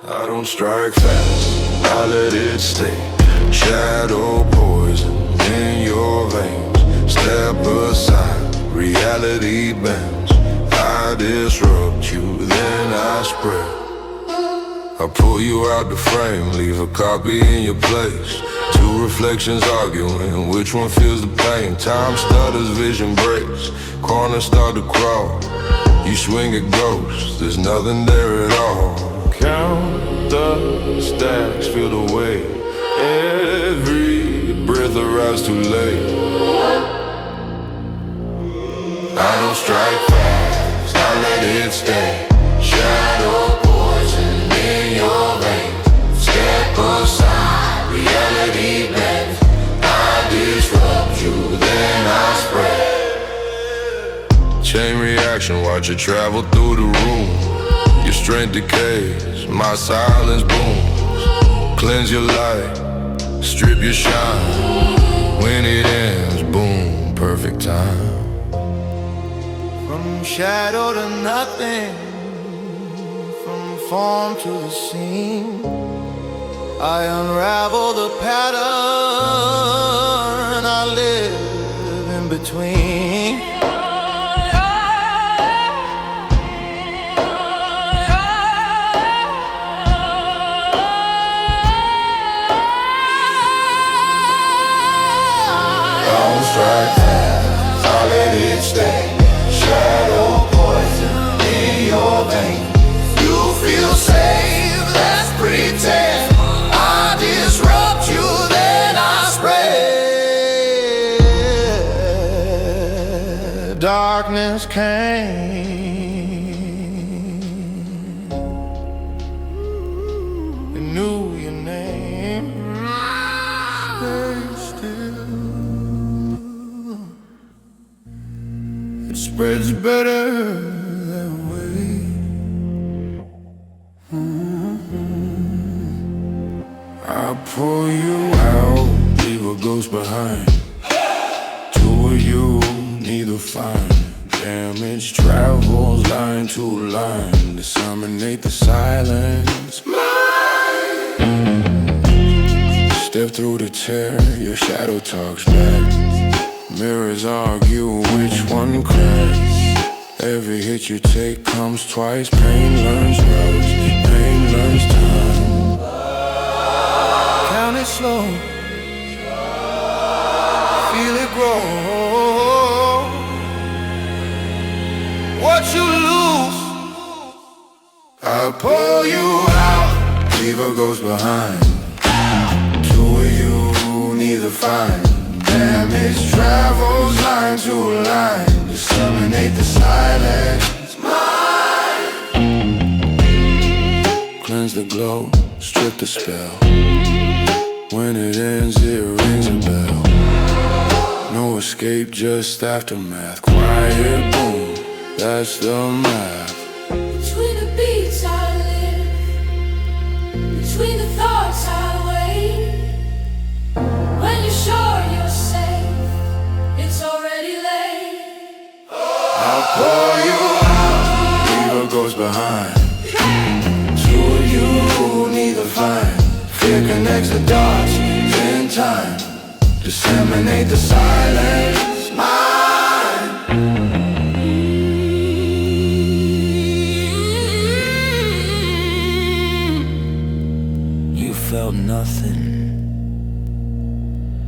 I don't strike fast, I let it stay. Shadow poison in your veins. Step aside, reality bends. I disrupt you, then I spread. I pull you out the frame, leave a copy in your place. Two reflections arguing, which one feels the pain? Time stutters, vision breaks, corners start to crawl. You swing at ghosts, there's nothing there at all. Count the stacks, feel the weight. Every breath arrives too late. I don't strike fast, I let it stay. Shadow poison in your veins. Step aside, reality bends. I disrupt you, then I spread. Chain reaction, watch it travel through the room. Your strength decays, my silence booms. Cleanse your light, strip your shine. When it ends, boom, perfect time. From shadow to nothing, from form to the scene, I unravel the pattern, I live in between. I don't strike fast, I let it stay. Shadow poison in your veins. You feel safe, that's pretend. I disrupt you, then I spread. Darkness came, it knew your name. Stay still, it spreads better that way. I pull you out, leave a ghost behind. Two of you, neither find. Damage travels line to line. Disseminate the silence. Step through the tear, your shadow talks back. Mirrors argue which one cracks. Every hit you take comes twice. Pain learns rust, pain learns time. Count it slow, feel it grow. What you lose, I pull you out, leave a ghost behind. Two of you, neither find. Damage travels line to line. Disseminate the silence. Mine. Cleanse the glow, strip the spell. When it ends, it rings a bell. No escape, just aftermath. Quiet boom, that's the math. Between the beats I live, between the thoughts I wait. When you're sure you're safe, it's already late. I'll pour you out, leave a ghost behind. Two of you, neither find. Fear connects the dots in time. Disseminate the silence. Mine. You felt nothing.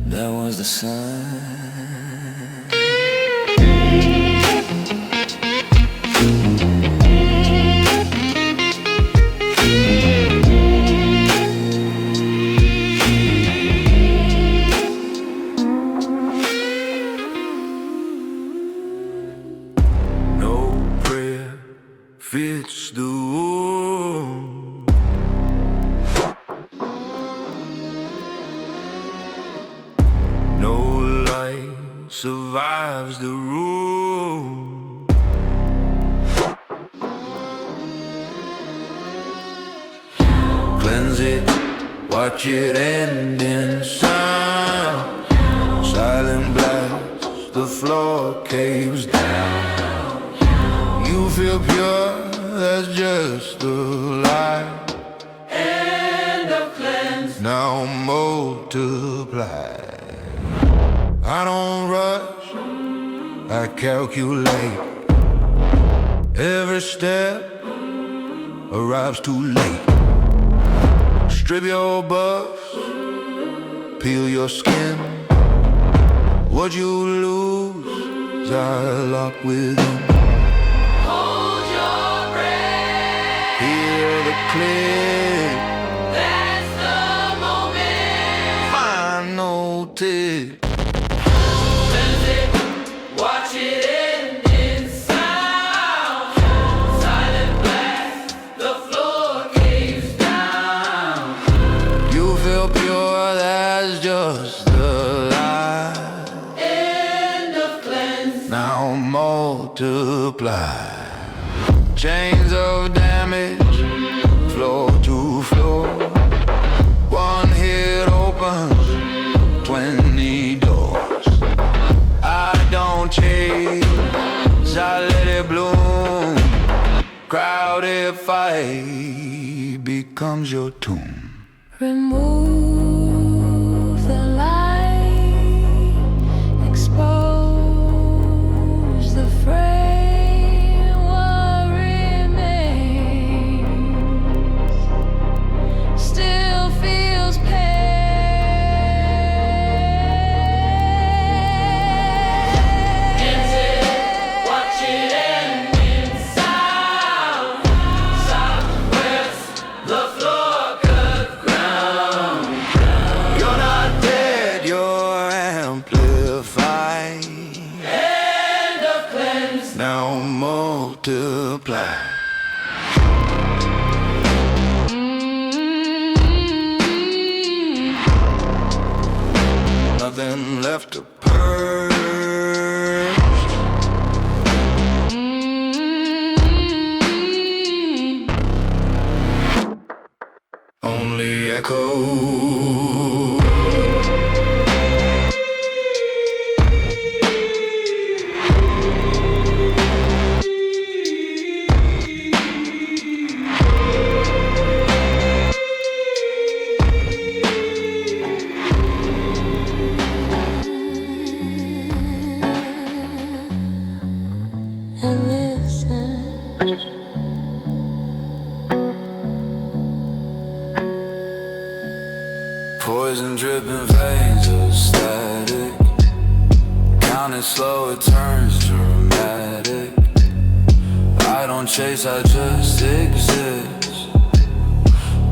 That was the sign. Fits the wound. No light survives the room. Cleanse it, watch it end in sound. Silent blast, the floor caves down. You feel pure, that's just a lie. now multiply. I don't rush, I calculate. Every step arrives too late. Strip your buffs, peel your skin. What you lose, I lock within. Hold your breath. Hear the click, That's the moment. final tick. Lose it, watch it end in sound. Silent blast, the floor caves down. You feel pure, that's just the lie. End of cleanse. Now multiply. Chains of damage, floor to floor. One hit opens 20 doors. I don't chase, I let it bloom. Crowded fight becomes your tomb. Remove the light, expose the frame. What remains still feels pain. Watch it end in sound. Southwest, the floor cut ground. You're not dead, you're amplified. End of cleanse. Now multiply. Nothing left to purge. Only echo. And listen. Poison dripping veins of static. Count it slow, it turns dramatic. I don't chase, I just exist.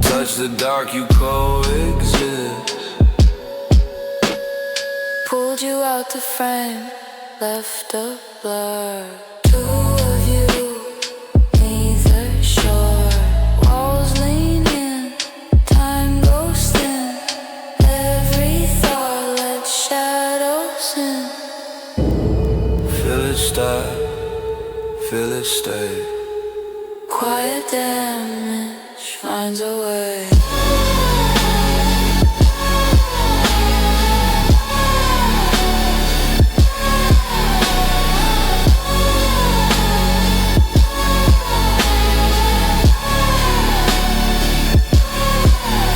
Touch the dark, you coexist. Pulled you out the frame, left a blur. Two of you, neither sure. Walls lean in, time goes thin. Every thought lets shadows in. Feel it start, feel it stay. Quiet damage finds a way.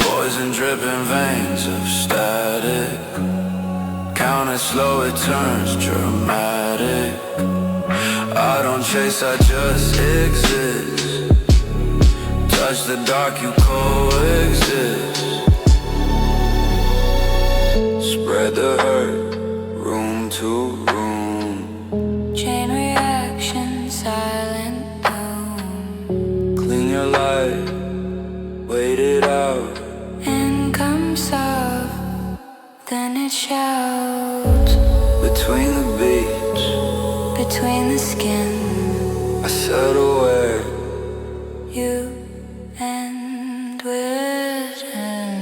Poison dripping veins of static. Count it slow, it turns dramatic. I don't chase, I just exist. Touch the dark, you coexist. Spread the hurt, room to room. Chain reaction, silent doom. Clean your light, wait it out. In comes soft, then it shouts. Between the beats, Between the skin, I settle where you end within.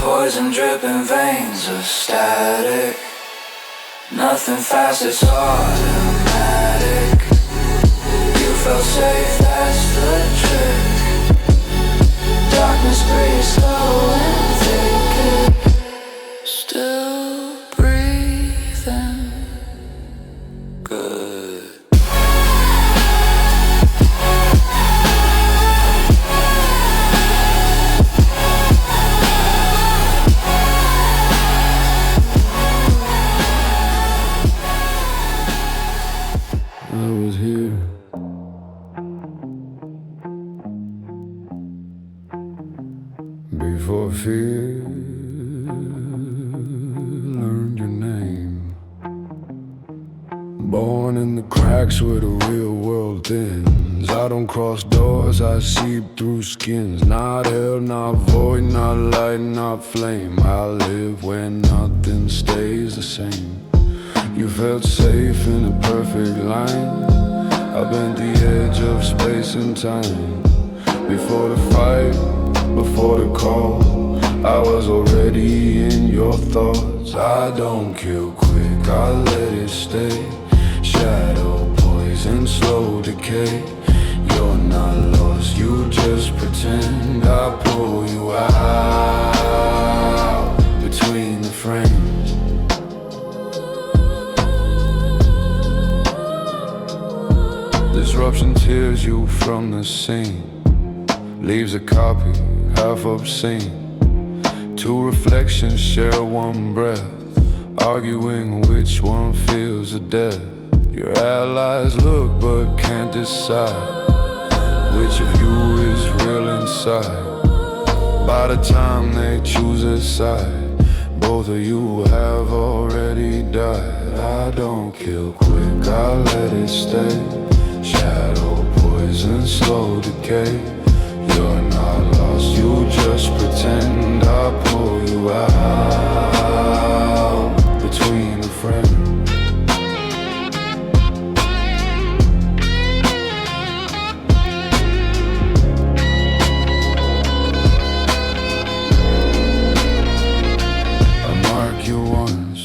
poison dripping veins of static. Nothing fast, it's automatic. You felt safe, that's the trick. Darkness breathes slow for fear, learned your name. Born in the cracks where the real world thins. I don't cross doors, I seep through skins. Not hell, not void, not light, not flame. I live where nothing stays the same. You felt safe in a perfect line. I've been the edge of space and time. Before the fight, before the call, I was already in your thoughts. I don't kill quick, I let it stay. Shadow, poison, slow decay. You're not lost, you just pretend. I pull you out between the frames. Disruption tears you from the scene. Leaves a copy, half obscene. Two reflections share one breath, arguing which one feels the death. Your allies look but can't decide which of you is real inside. By the time they choose a side, both of you have already died. I don't kill quick, I let it stay. Shadow, poison, slow decay. You're not lost, you just pretend. I pull you out between the frames.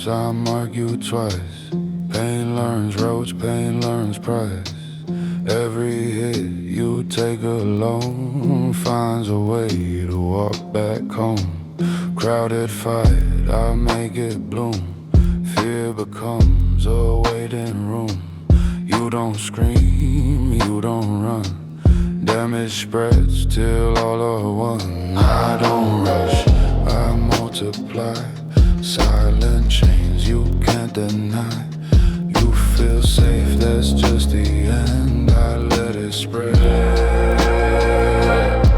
I mark you twice. Pain learns roads, pain learns price. Every hit you take alone finds a way to walk back home. Crowded fight, I make it bloom. Fear becomes a waiting room. You don't scream, you don't run. Damage spreads till all are one. I don't rush, I multiply. Silent chains you can't deny. You feel safe, that's just the end. I let it spread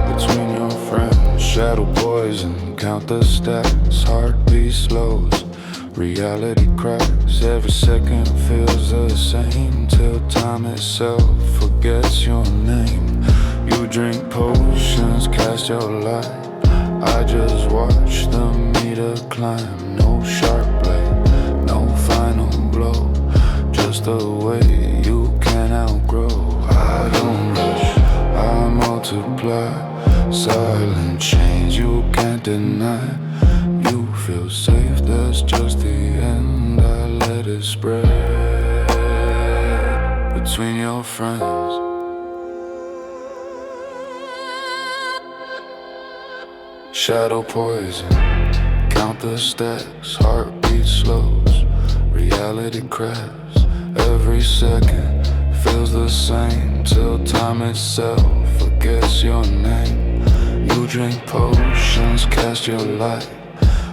between your friends. Shadow poison, count the stacks. Heartbeat slows, reality cracks. Every second feels the same till time itself forgets your name. You drink potions, cast your light. I just watch the meter climb. No sharp blade, no final blow. Just a way you can outgrow. I don't rush, I multiply. Silent change you can't deny. You feel safe, that's just the end. I let it spread between your friends. Shadow poison, count the stacks. Heartbeat slows, reality cracks. Every second feels the same till time itself forgets your name. You drink potions, cast your light.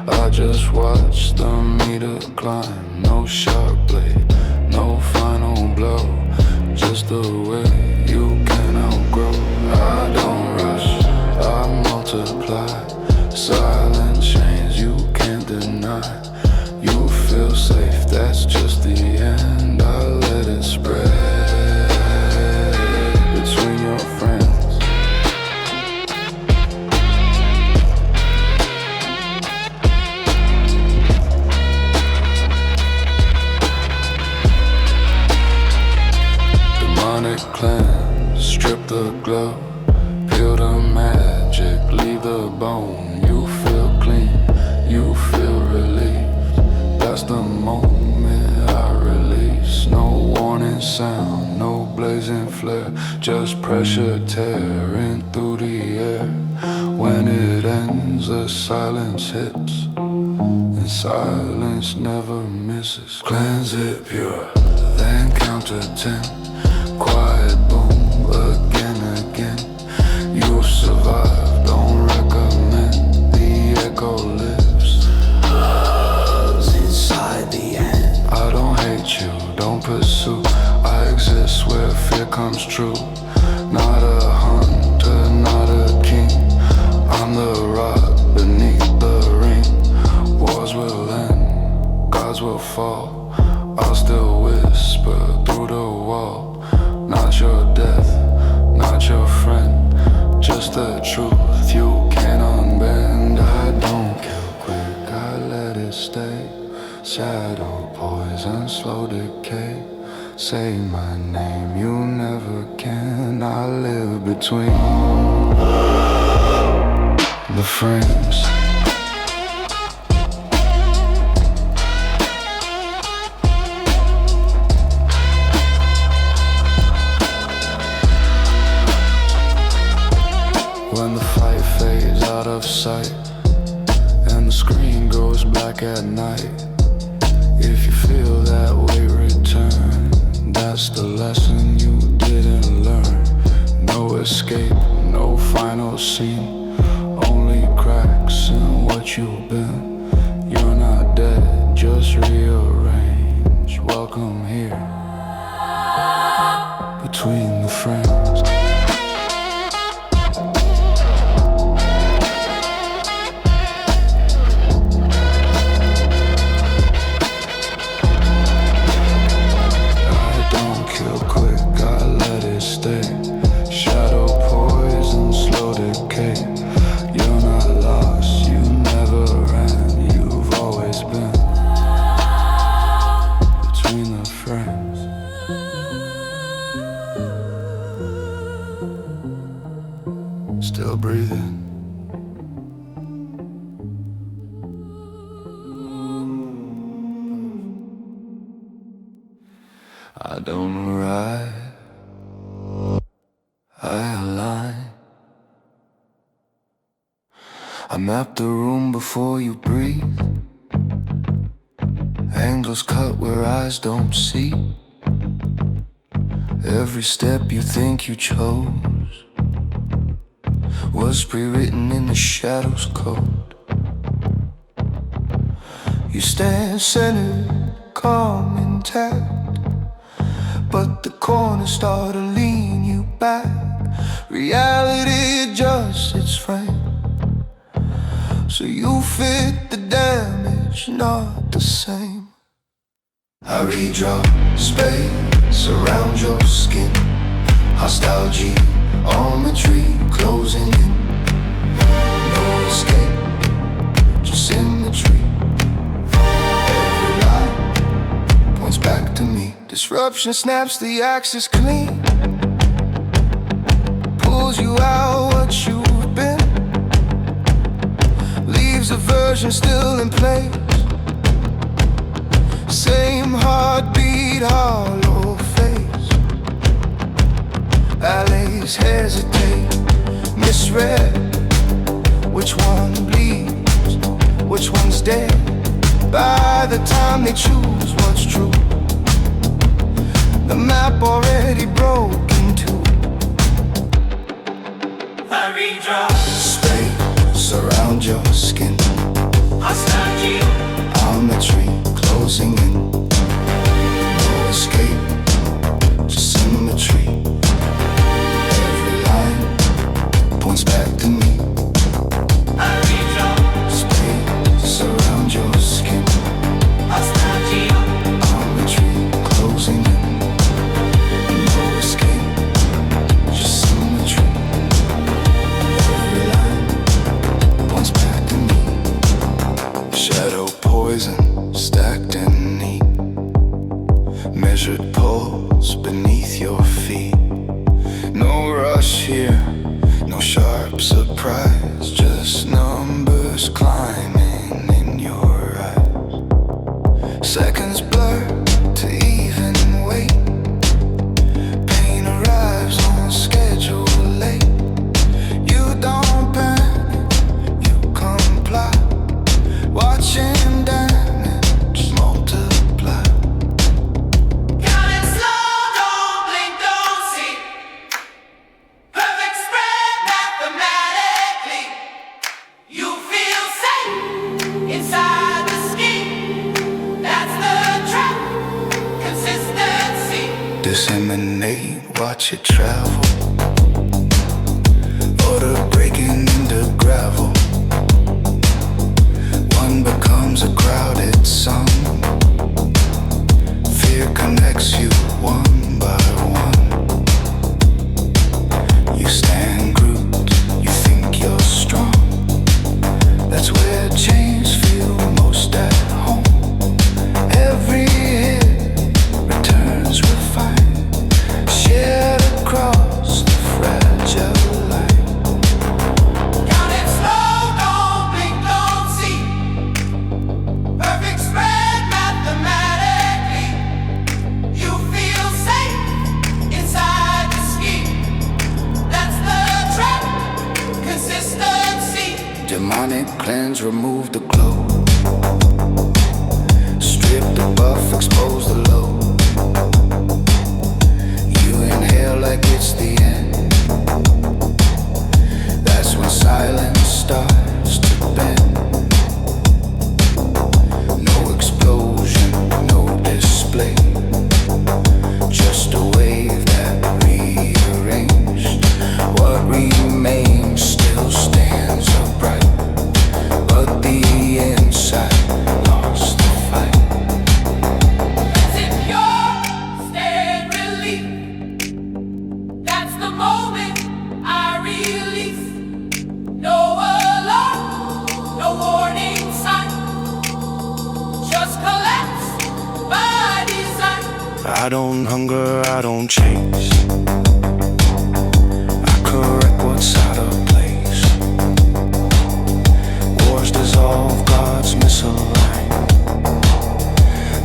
I just watch the meter climb. No sharp blade, no final blow. Just the way you can outgrow. I don't rush, I multiply. Silent chains you can't deny. You feel safe, that's just the end. I let it spread between your friends. Demonic cleanse, strip the glow. Peel the magic, leave the bone. You feel relief, that's the moment I release. No warning sound, no blazing flare. Just pressure tearing through the air. When it ends, the silence hits, and silence never misses. Cleanse it pure, then count to 10. Quiet boom, again, again. You'll survive, don't recommend. The echo lives inside the end. I don't hate you, don't pursue. I exist where fear comes true. Not a hunter, not a king. I'm the rock the truth you can't unbend. I don't kill quick, I let it stay. Shadow, poison, slow decay. Say my name, you never can. I live between the frames. When the fight fades out of sight and the screen goes black at night, if you feel that way, return. That's the lesson you didn't learn. No escape, no final scene, only cracks in what you've been. You're not dead, just rearrange. Welcome here, between the frames. Shadow, poison, slow decay. You're not lost, you never ran. You've always been between the frames. Still breathing. I don't arrive, I align. I map the room before you breathe. Angles cut where eyes don't see. Every step you think you chose was pre-written in the shadows code. You stand centered, calm, intact, but the corners start to lean you back. Reality adjusts its frame, so you fit the damage, not the same. I redraw space around your skin. Hostile geometry closing in. No escape, just symmetry. Every line points back to me. Disruption snaps the axis clean, pulls you out what you've been, leaves a version still in place. Same heartbeat, hollow face. Alleys hesitate, misread. Which one bleeds, which one's dead? By the time they choose what's true, the map already broke in two. I redraw Space around your skin. hostile Geometry closing in. No escape, just symmetry. Every line points back to me. I redraw Space around your skin. hostile Geometry closing in. No escape, just symmetry. Every line points back to me. Shadow, poison, stacked and neat. Measured pulse beneath your feet. No rush here, no sharp surprise. Just numbers climbing in your eyes. Seconds blur to even wait. Pain arrives on schedule late. You don't panic, you comply. Watching damage multiply. Counting slow, don't blink, don't see. Perfect spread mathematically. You feel safe inside the scheme. That's the trap. Consistency. Disseminate, watch it travel. Order breaking into gravel. One becomes a crowded song. Fear connects you one by one. You stand grouped, you Demonic cleanse, remove the glow. Strip the buff, expose the low. You inhale like it's the end. That's when silence starts to bend. No explosion, no display. Just a wave that rearranged. What remains still stands upright, but the inside lost the fight. As if you're stand relief. That's the moment I release. No alarm, no warning sign. Just collapse by design. I don't hunger, I don't chase. I correct what's out of place. Wars dissolve, gods misalign.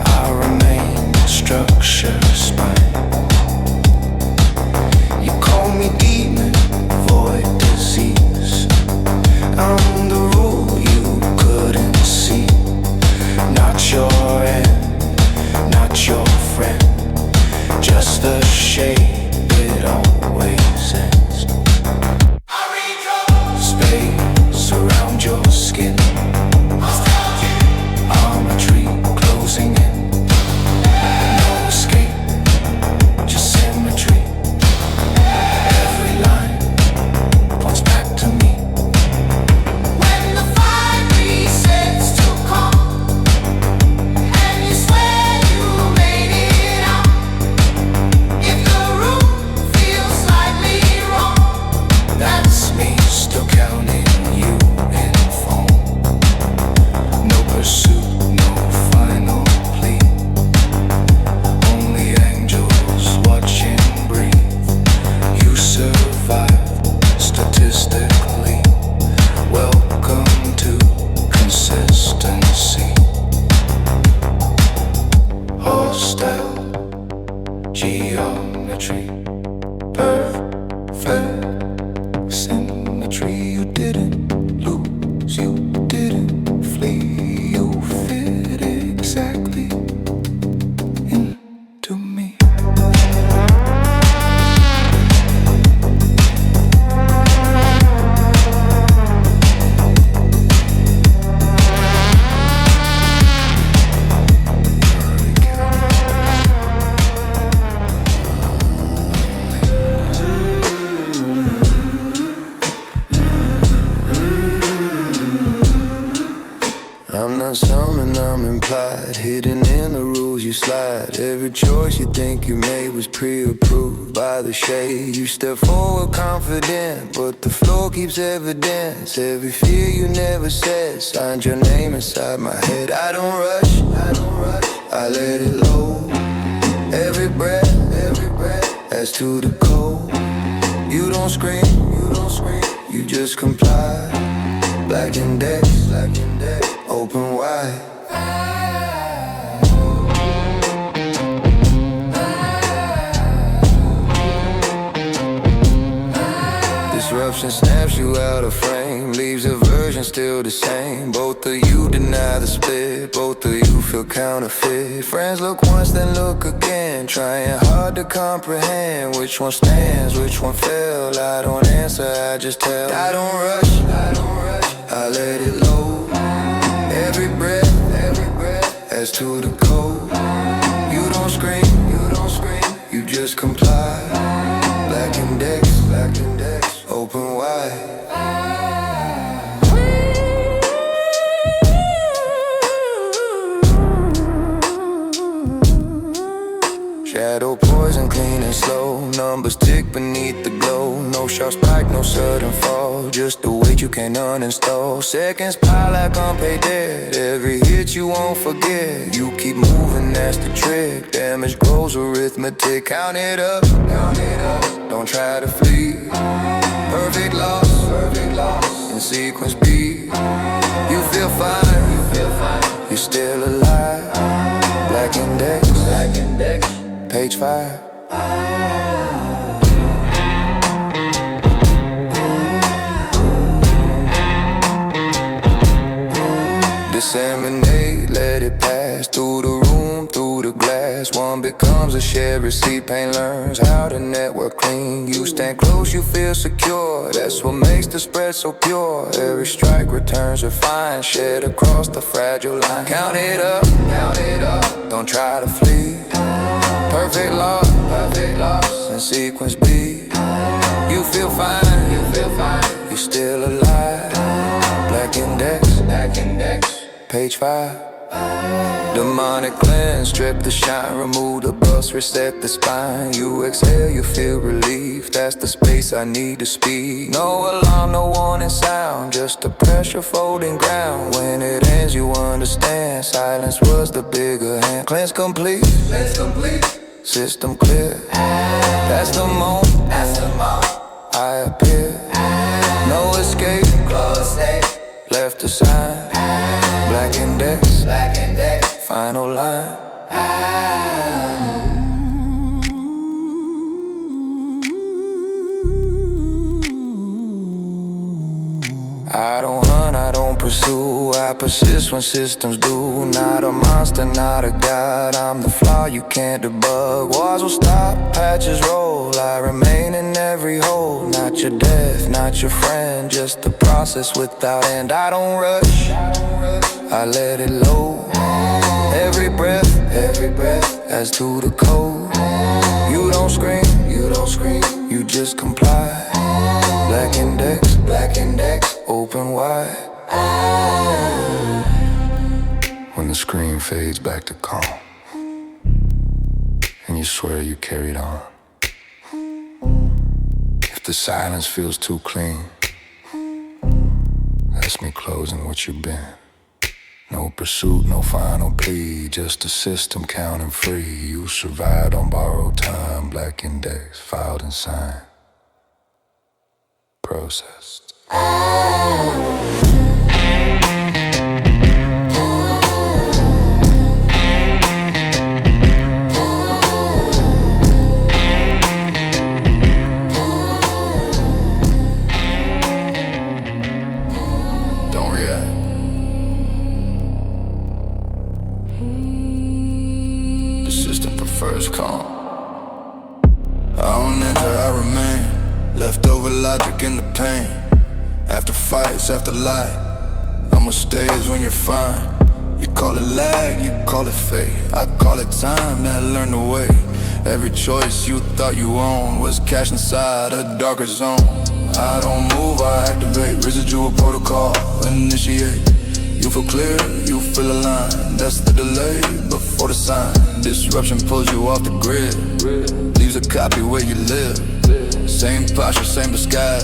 I remain structure spine. You call me demon, void disease. I'm the rule you couldn't see. Not your end, not your friend. Just the shape it always ends. I read your Space around your skin. Armature closing in. No escape, just symmetry. Every line points back to me. when the fire resets to calm, and you swear you made it out. If the room feels slightly wrong, That's me still counting you in foam. No pursuit, no final plea. Only angels watching breathe. You survived statistically. Welcome to consistency. Hostile geometry. Perfect symmetry. You didn't lose, you didn't flee. You fit exactly into me. I'm not summoned, I'm implied. Hidden in the rules you slide. Every choice you think you made was pre-approved by the shade. You step forward confident, but the floor keeps evidence. Every fear you never said signed your name inside my head. I don't rush, I let it low. Every breath adds to the cold. You don't scream, you just comply. Black index, open wide. Disruption snaps you out of frame, leaves a version still the same. Both of you deny the split, both of you feel counterfeit. Friends look once, then look again, trying hard to comprehend which one stands, which one fell. I don't answer, I just tell. I don't rush, I let it low. Every breath adds to the code. You don't scream, you just comply. Black index, open wide. Shadow poison, clean and slow. Numbers tick beneath the glow. No sharp spike, no sudden fall. Just the weight you can't uninstall. Seconds pile like unpaid debt. Every hit you won't forget. You keep moving, that's the trick. Damage grows, arithmetic. Count it up. Don't try to flee. Perfect loss. In sequence B. You feel fine. You're still alive. Black index. Page 5. Disseminate, let it pass through the room, through the glass. One becomes a shared receipt, pain learns how to network clean. You stand close, you feel secure, that's what makes the spread so pure. Every strike returns refined, shed across the fragile line. Count it up, don't try to flee. Perfect loss, in sequence B. You feel fine, you're still alive. Black index, page 5. Demonic cleanse, strip the shine, remove the bust, reset the spine. You exhale, you feel relief, that's the space I need to speak. No alarm, no warning sound, just a pressure folding ground. When it ends you understand, silence was the bigger hand. Cleanse complete, system clear. That's the moment, I appear. No escape, left a sign. Black index, final line. I don't run, I don't pursue, I persist when systems do. Not a monster, not a god, I'm the flaw you can't debug. Walls will stop, patches roll, I remain in every hole. Not your death, not your friend, just the process without end. I don't rush, I let it low. Every breath, as to the code. You don't scream, you just comply. Black index, open wide. When the screen fades back to calm, and you swear you carried on. If the silence feels too clean, that's me closing what you've been. No pursuit, no final plea, just a system counting free. You survived on borrowed time, black index, filed and signed, processed. Don't react. The system prefers calm. I don't enter, I remain. Leftover logic in the pain. After fights, after light, I'ma stay when you're fine. You call it lag, you call it fate. I call it time that learned the way. Every choice you thought you owned was cash inside a darker zone. I don't move, I activate. Residual protocol, initiate. You feel clear, you feel aligned. That's the delay before the sign. Disruption pulls you off the grid, leaves a copy where you live. Same posture, same disguise,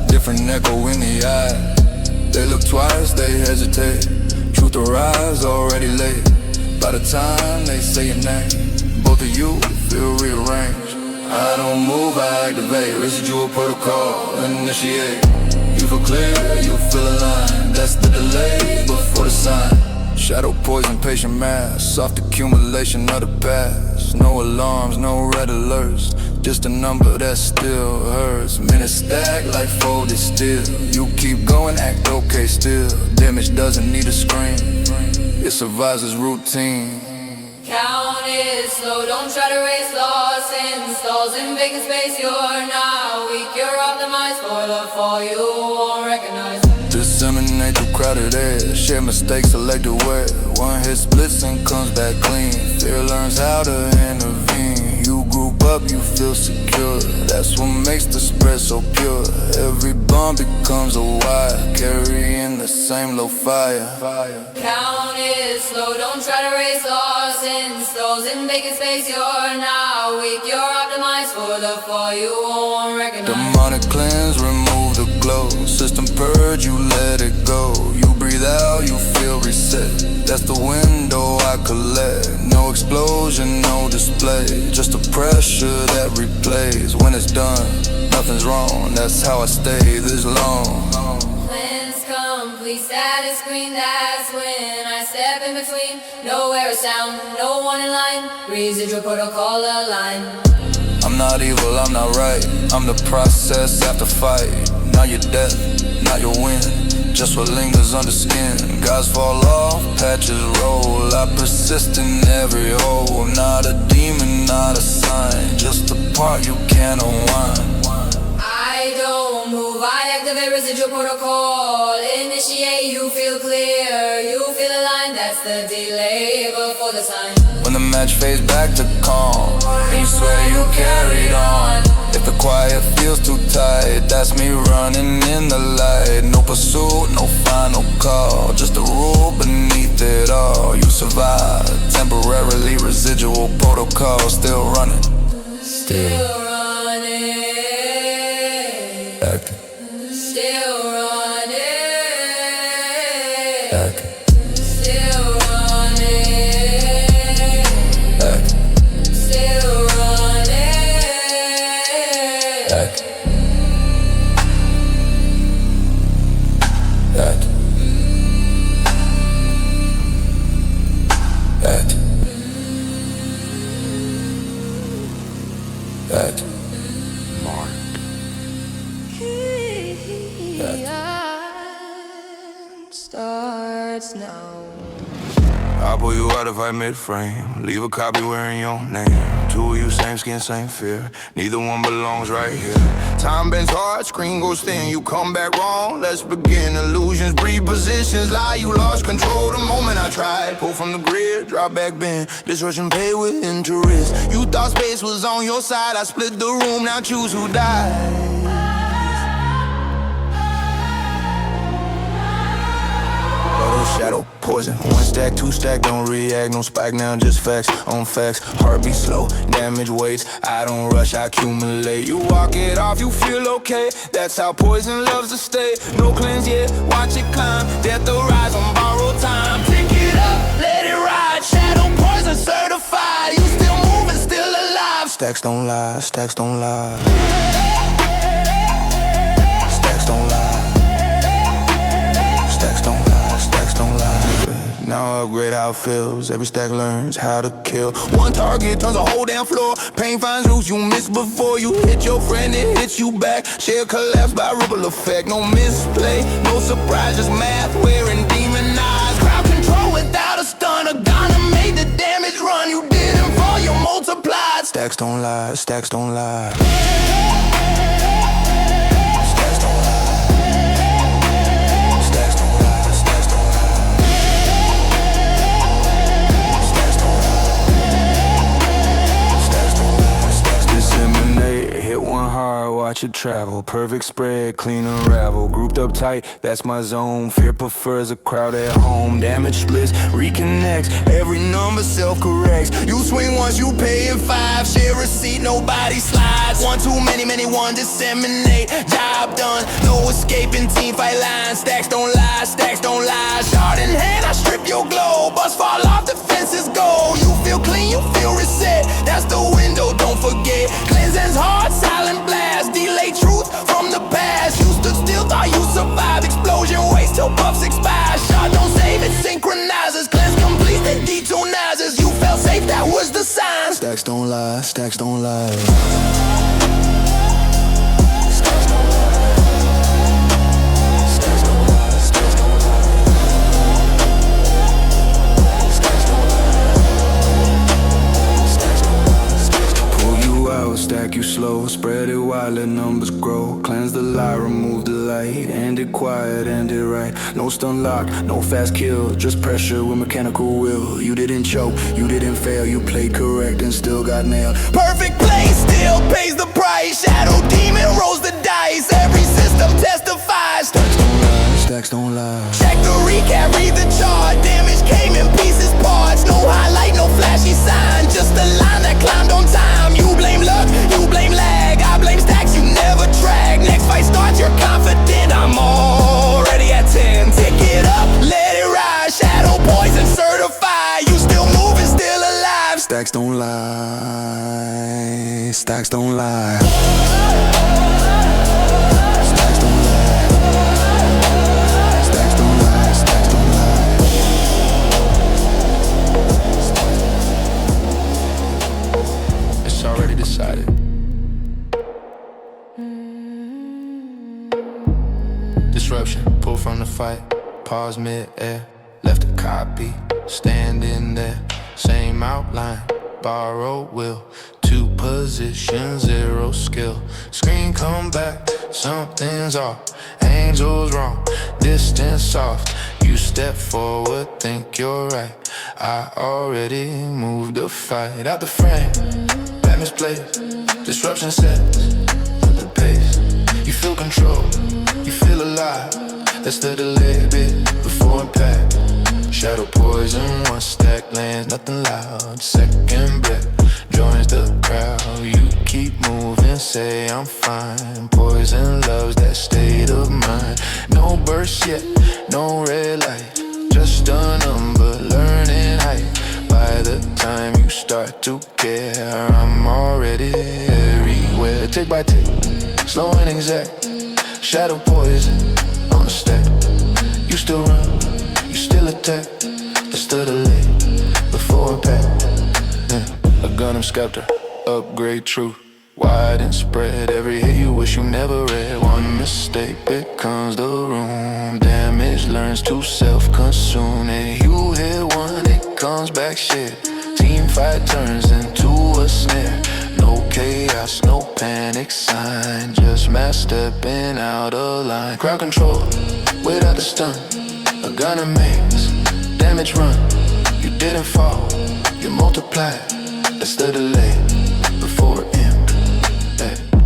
different echo in the eye. They look twice, they hesitate. Truth arrives already late. By the time they say your name, both of you feel rearranged. I don't move, I activate. Residual protocol, initiate. You feel clear, you feel aligned. That's the delay before the sign. Shadow poison, patient mass, soft accumulation of the past. No alarms, no red alerts, just a number that still hurts. Minutes stack like folded steel. You keep going, act okay still. Damage doesn't need a scream, it survives as routine. Count it slow, don't try to race loss in stalls in vacant space. You're not weak, you're optimized for the fall you won't recognize. Disseminate through crowded air, share mistakes, selected where. One hit splits and comes back clean. Fear learns how to intervene. You group up, you feel secure. That's what makes the spread so pure. Every bump becomes a wire, carrying the same low fire. Count it slow, don't try to race loss in stalls in vacant space. You're not weak, you're optimized for the fall you won't recognize. Demonic cleanse, remove the glow. System purge, you let it go. You breathe out, you feel reset. That's the window I collect. No explosion, no display, just a pressure that replays. When it's done, nothing's wrong. That's how I stay this long. Cleanse complete, status screen. That's when I step in between. Nowhere a sound, no one in line. Residual protocol aligned. I'm not evil, I'm not right. I'm the process after fight. not your death, not your win, just what lingers under skin. Guys fall off, patches roll, I persist in every hole. Not a demon, not a sign, just a part you can't unwind. I don't move, I activate residual protocol. Initiate, you feel clear, you feel aligned, that's the delay before the sign. When the match fades back to calm, and you swear you carried on. If the quiet feels too tight, that's me running in the light. No pursuit, no final call, just a rule beneath it all. You survive, temporarily residual protocol, still running. Still running. Acting. Still running. Acting. Still running. Acting. Still running. Acting. Acting. Acting. Acting. Starts now. I'll pull you out if I mid-frame. Leave a copy wearing your name. Two of you, same skin, same fear. Neither one belongs right here. Time bends hard, screen goes thin. You come back wrong, let's begin. Illusions breed positions, lie, you lost control the moment I tried. Pull from the grid, drop back bend. Disrupt and pay with interest. You thought space was on your side. I split the room, now choose who died. Shadow, poison, one stack, two stack, don't react, no spike now, just facts on facts. Heartbeat slow, damage waits, I don't rush, I accumulate. You walk it off, you feel okay, that's how poison loves to stay. No cleanse yet, watch it climb, death arise on borrowed time. Pick it up, let it ride, shadow poison certified. You still moving, still alive. Stacks don't lie, stacks don't lie. Stacks don't lie. Stacks don't lie. Don't lie. Now I upgrade how it feels. Every stack learns how to kill. One target turns a whole damn floor. Pain finds roots you missed before. You hit your friend, it hits you back. Share collapse by ripple effect. No misplay, no surprise, just math wearing demon eyes. Crowd control without a stunner. Gonna make the damage run. You didn't fall, you multiplied. Stacks don't lie, stacks don't lie. Watch it travel, perfect spread, clean unravel. Grouped up tight, that's my zone. Fear prefers a crowd at home. Damage splits, reconnects, every number self-corrects. You swing once, you pay it five. Share receipt, nobody slides. One too many, one disseminate. Job done, no escaping, team fight lines. Stacks don't lie, stacks don't lie. Shard in hand, I strip your glow. Bust fall off, the fences go. You feel clean, you feel reset. That's the window, don't forget. Cleansing's hard, silent blast. Delay truth from the past. You stood still, thought you survived. Explosion waits till buffs expire. Shot don't save, it synchronizes. Cleanse complete, then detonizes. You felt safe, that was the sign. Stacks don't lie, stacks don't lie. Stack you slow, spread it wide, let numbers grow. Cleanse the lie, remove the light. End it quiet, end it right. No stun lock, no fast kill. Just pressure with mechanical will. You didn't choke, you didn't fail. You played correct and still got nailed. Perfect play still pays the price. Shadow demon rolls the dice. Every system testifies. Stacks don't lie, stacks don't lie. Check the recap, read the chart. Damage came in pieces, parts. No highlight, no flashy sign. Just a line that climbed on time. You blame luck, you blame lag. I blame stacks, you never track. Next fight starts, you're confident. I'm already at 10. Tick it up, let it ride. Shadow poison certified. You still moving, still alive. Stacks don't lie. Stacks don't lie. Stacks don't lie. Stacks don't lie. Stacks don't lie. It's already decided. from the fight, pause mid-air, left a copy, standing there, same outline, borrowed will, 2 positions, 0 skill, screen come back, something's off, angels wrong, distance off, you step forward, think you're right, I already moved the fight, out the frame, bad misplaced, disruption sets, the pace, you feel control, you feel alive, that's the delay bit before impact. Shadow poison, 1 stack lands, nothing loud. Second breath joins the crowd. You keep moving, say I'm fine. Poison loves that state of mind. No burst yet, no red light. Just a number, learning height. By the time you start to care, I'm already everywhere. Tick by tick, slow and exact. Shadow poison on the stack. You still run, you still attack. It's the delay before impact. A Gundam sculptor, upgrade truth. Wide and spread, every hit you wish you never read. One mistake becomes the room. Damage learns to self-consume. And you hit one, it comes back shit. Team fight turns into a snare. No chaos, no panic sign. Just mass stepping out of line. Crowd control, without the stun. A gun and maze, damage run. You didn't fall, you multiplied. That's the delay before it ends.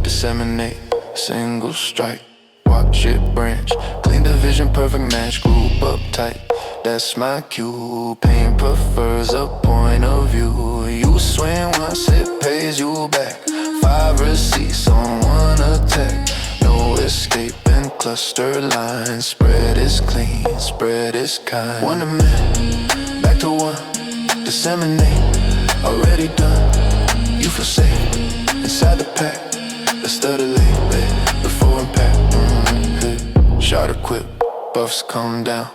Disseminate, single strike. Watch it branch, clean division, perfect match. Group up tight, that's my cue. Pain prefers a point of view. You swing once, it pays you back. 5 receipts on 1 attack. No escaping cluster lines. Spread is clean, spread is kind. 1 to man, back to 1. Disseminate, already done. You feel safe, inside the pack. That's the delay, before impact. Shot equipped, buffs come down.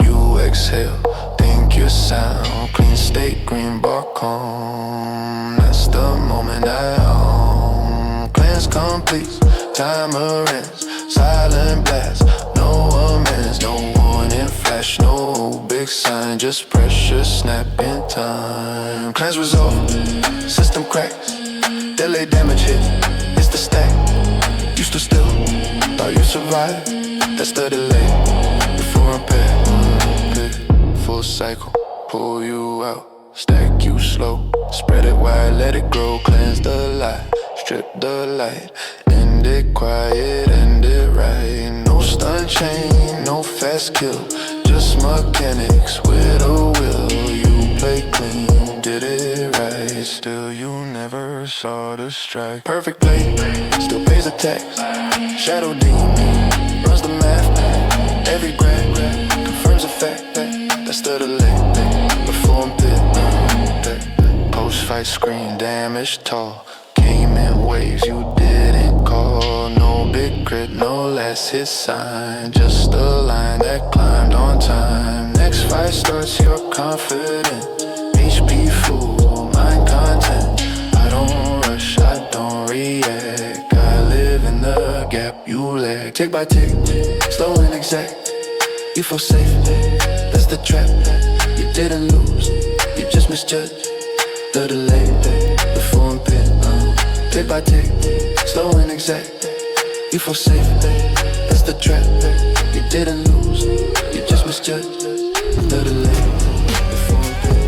You exhale, think you're sound. Clean state, green bar calm. That's the moment I own. Cleanse complete, timer ends. Silent blast, no amends. No warning flash, no big sign. Just pressure, snap in time. Cleanse resolve, system cracks. Delay damage hit, it's the stack. You stood still, thought you survived. That's the delay, before impact. Full cycle, pull you out. Stack you slow, spread it wide, let it grow. Cleanse the light, strip the light. End it quiet, end it right. No stun chain, no fast kill. Just mechanics with a will. You play clean, did it right. Still you never saw the strike. Perfect play, still pays the tax. Shadow demon, runs the math. Every grab, confirms a fact. That's the delay, before impact. Post-fight screen, damage tall. Came in waves you didn't call. No big crit, no last hit sign. Just a line that climbed on time. Next fight starts, you're confident. HP full, mind content. I don't rush, I don't react. I live in the gap you lag. Tick by tick, slow and exact. You feel safe, that's the trap. You didn't lose, you just misjudged. The delay, before impact. Tick by tick, slow and exact. You feel safe, that's the trap. You didn't lose, you just misjudged. The delay, before impact.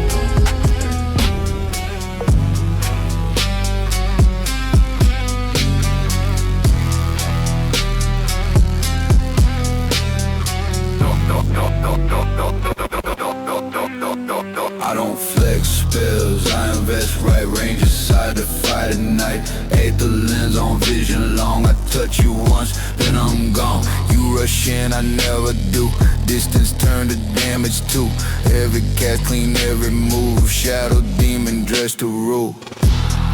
I don't flex spells, I invest right range aside to fight at night. Ate the lens on vision long, I touch you once, then I'm gone. You rush in, I never do. Distance turn to damage too. Every cast clean, every move. Shadow demon dressed to rule.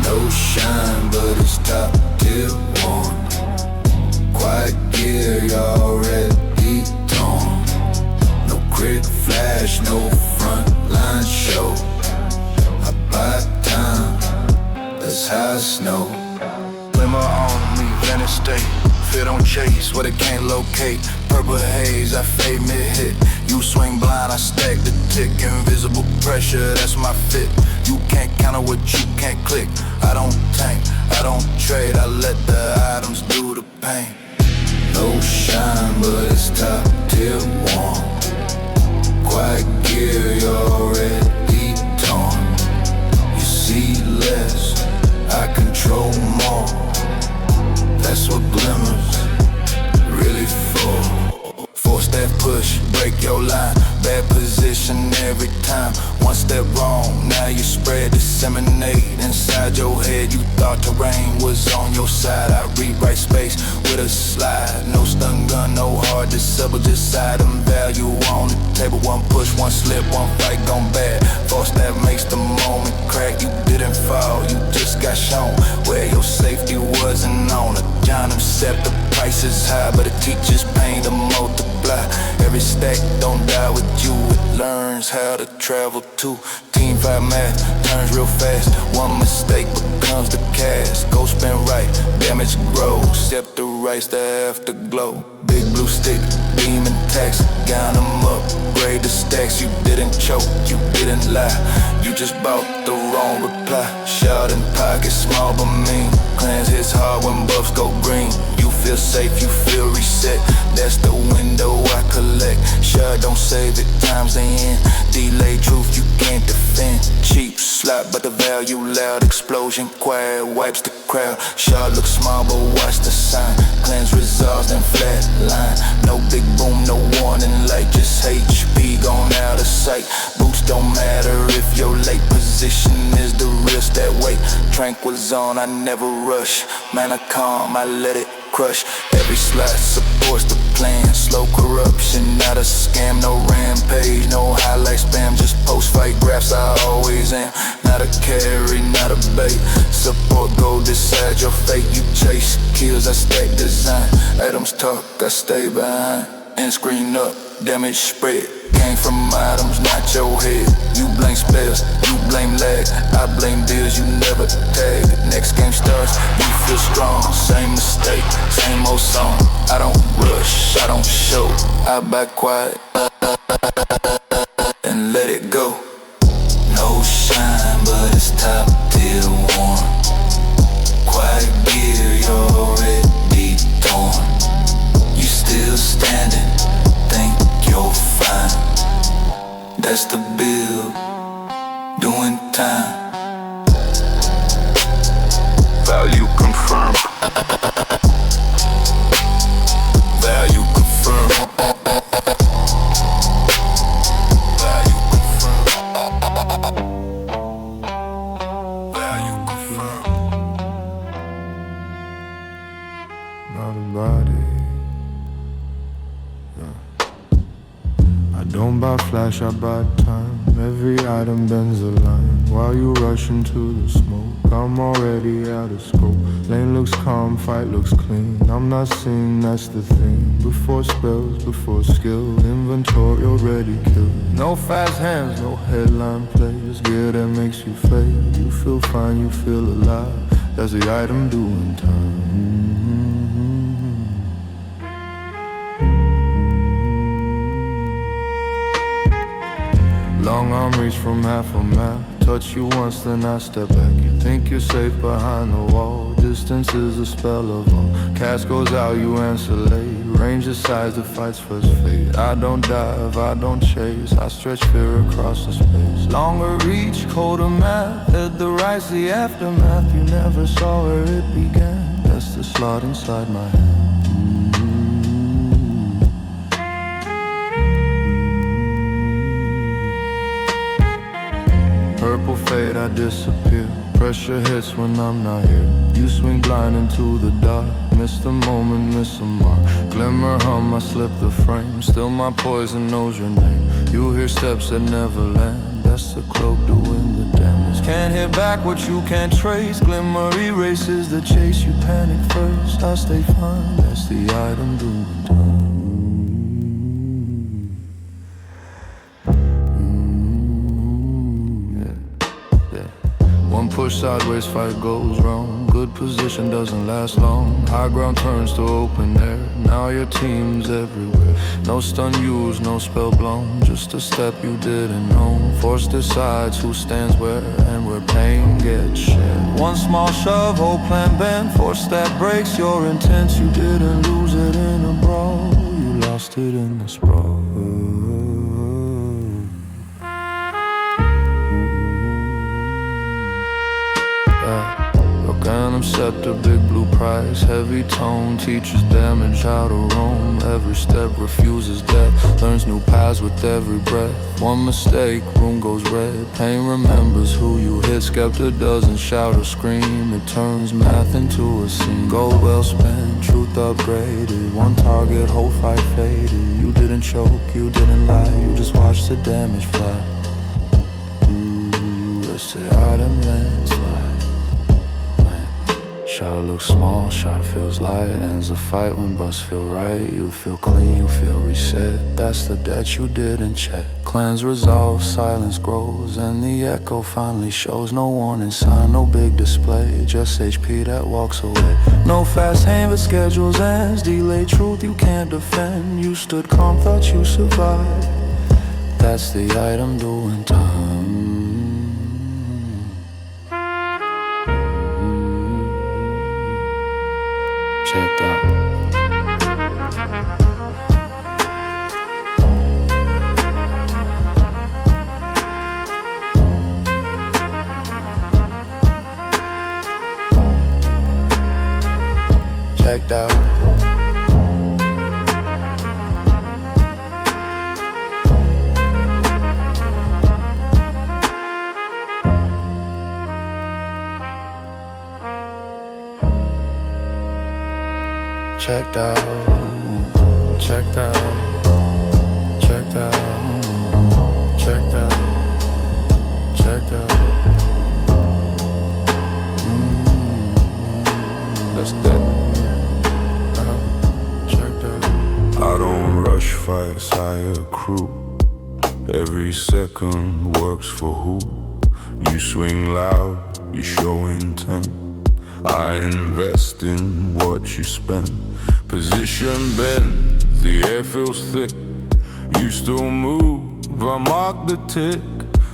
No shine, but it's top tier 1. Quiet gear, you already torn. No quick flash, no front line show. I buy time, that's how I snow. Glimmer on me, vanish state. Fit don't chase what it can't locate. Purple haze, I fade mid-hit. You swing blind, I stack the tick. Invisible pressure, that's my fit. You can't counter what you can't click. I don't tank, I don't trade. I let the items do the pain. No shine, but it's top tier one. Quiet gear, you're already torn. You see less, I control more. That's what glimmers really for. Force that push, break your line. Bad position every time. One step wrong, now you spread, disseminate. Inside your head, you thought terrain was on your side. I rewrite space with a slide. No stun gun, no hard disable, just item value on the table. One push, one slip, one fight gone bad. Force that makes the moment crack. You didn't fall, you just got shown where your safety wasn't on. A giant set, the price is high, but it teaches pain to multiply. Every stack don't die with you, it learns how to travel too. Team fight math turns real fast. One mistake becomes the cast. Go spin right, damage grows. Step the rights, the afterglow. Big blue stick, beam and tax. Got 'em up, grade the stacks. You didn't choke, you didn't lie. You just bought the wrong reply. Shot in pocket, small but mean. Clans hits hard when buffs go green. You feel safe, you feel reset. That's the window I collect. Sure, don't save it, times they end. Delay truth, you can't defend. Cheap slot, but the value loud. Explosion quiet, wipes the crowd. Shot looks small, but watch the sign. Cleanse results, then flat line. No big boom, no warning light. Just HP gone out of sight. Boots don't matter if your late position is the risk that weight. Tranquil zone, I never rush. Man, I calm, I let it crush. Every slot supports the plan. Slow corruption, not a scam. No rampage, no highlight spam. Just post-fight graphs, I always am. Not a carry, not a bait. Support go decide your fate. You chase kills, I stack design. Items talk, I stay behind. And screen up, damage spread. Came from items, not your head. You blame spells, you blame lag. I blame deals you never tag. Next game starts, you feel strong. Same mistake, same old song. I don't rush, I don't show. I buy quiet and let it go. No shine, but it's top tier one. Quiet gear, you're already torn. You still standing, think you're fine. That's the bill, doing time. Value confirmed. Value confirmed. Value confirmed. Value confirmed. Not about it. I don't buy flash, I buy time. Every item bends a line. While you rush into the smoke, I'm already out of scope. Lane looks calm, fight looks clean. I'm not seen, that's the thing. Before spells, before skill. Inventory already killed. No fast hands, no headline plays. Gear that makes you fade. You feel fine, you feel alive. That's the item doing time. Long arm reach from half a map. Touch you once, then I step back. You think you're safe behind the wall. Distance is a spell of all. Cast goes out, you answer late. Range decides the fight's first fate. I don't dive, I don't chase. I stretch fear across the space. Longer reach, colder math. Head the rise, the aftermath. You never saw where it began. That's the slot inside my hand. Purple fade, I disappear. Pressure hits when I'm not here. You swing blind into the dark. Miss the moment, miss the mark. Glimmer hum, I slip the frame. Still my poison knows your name. You hear steps that never land. That's the cloak doing the damage. Can't hit back what you can't trace. Glimmer erases the chase. You panic first, I stay fine. That's the item doing time. push sideways, fight goes wrong. Good position doesn't last long. High ground turns to open air. Now your team's everywhere. No stun used, no spell blown. Just a step you didn't know. Force decides who stands where and where pain gets shared. One small shove, whole plan bent. Force that breaks your intent. You didn't lose it in a brawl. You lost it in the sprawl. Phantom scepter, big blue price. Heavy tone teaches damage how to roam. Every step refuses death, learns new paths with every breath. One mistake, room goes red. Pain remembers who you hit. Skepta doesn't shout or scream. It turns math into a scene. Gold well spent, truth upgraded. One target, whole fight faded. You didn't choke, you didn't lie. You just watched the damage fly. Let's say autumn landslide. Shot looks small, shot feels light. Ends the fight when busts feel right. You feel clean, you feel reset. That's the debt you didn't check. Clans resolve, silence grows, and the echo finally shows. No warning sign, no big display, just HP that walks away. No fast hand, but schedules ends. Delayed truth you can't defend. You stood calm, thought you survived. That's the item doing time. Checked out. Checked out. Checked out, checked out, checked out, checked out, checked out. That's that. Checked out. I don't rush fights, I accrue. Every second works for who? You swing loud, you show intent. I invest in what you spend. Position bent, the air feels thick. You still move, I mark the tick.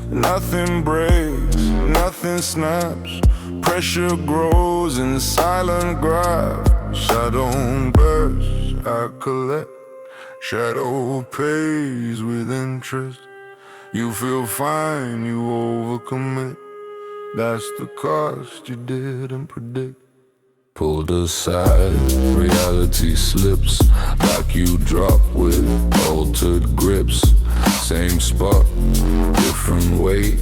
Nothing breaks, nothing snaps. Pressure grows in silent grasp. Shadow bursts, I collect. Shadow pays with interest. You feel fine, you overcommit. That's the cost you didn't predict. Pulled aside, reality slips. Like you drop with altered grips. Same spot, different weight.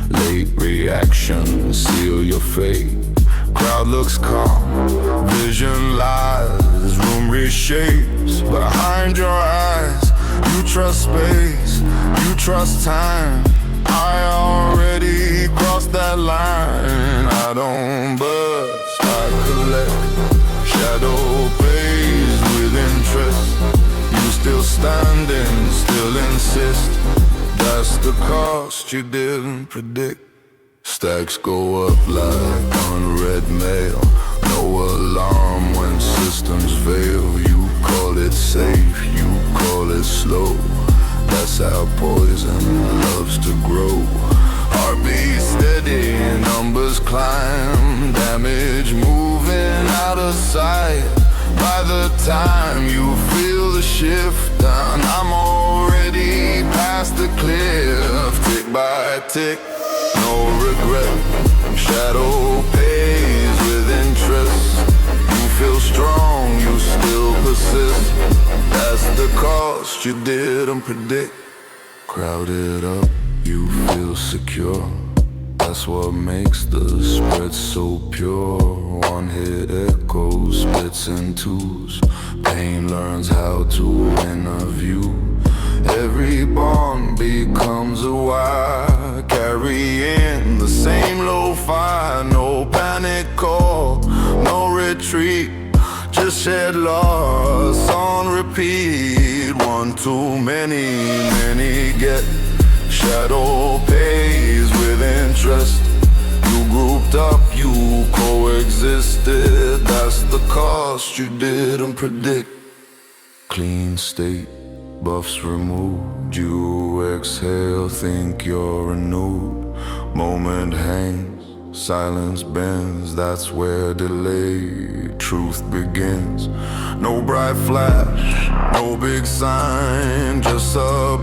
Late reaction, seal your fate. Crowd looks calm, vision lies. Room reshapes, behind your eyes. You trust space, you trust time. I already crossed that line. I don't bust, I collect. Shadow pays with interest. You still standing, still insist. That's the cost you didn't predict. Stacks go up like unread mail. No alarm when systems fail. You call it safe, you call it slow. That's how poison loves to grow. Heartbeat steady, numbers climb. Damage moving out of sight. By the time you feel the shift done, I'm already past the cliff. Tick by tick, no regret. Shadow pays with interest. You feel strong, you still persist. That's the cost you didn't predict. Crowded up, you feel secure. That's what makes the spread so pure. One hit echoes, splits in twos. Pain learns how to interview. Every bond becomes a wire. Carrying the same lo-fi. No panic call, no retreat. Just shed loss on repeat. One too many, many get. Shadow pays with interest. You grouped up, you coexisted. That's the cost you didn't predict. Clean state, buffs removed. You exhale, think you're renewed. Moment hangs, silence bends. That's where delayed truth begins. No bright flash, no big sign, just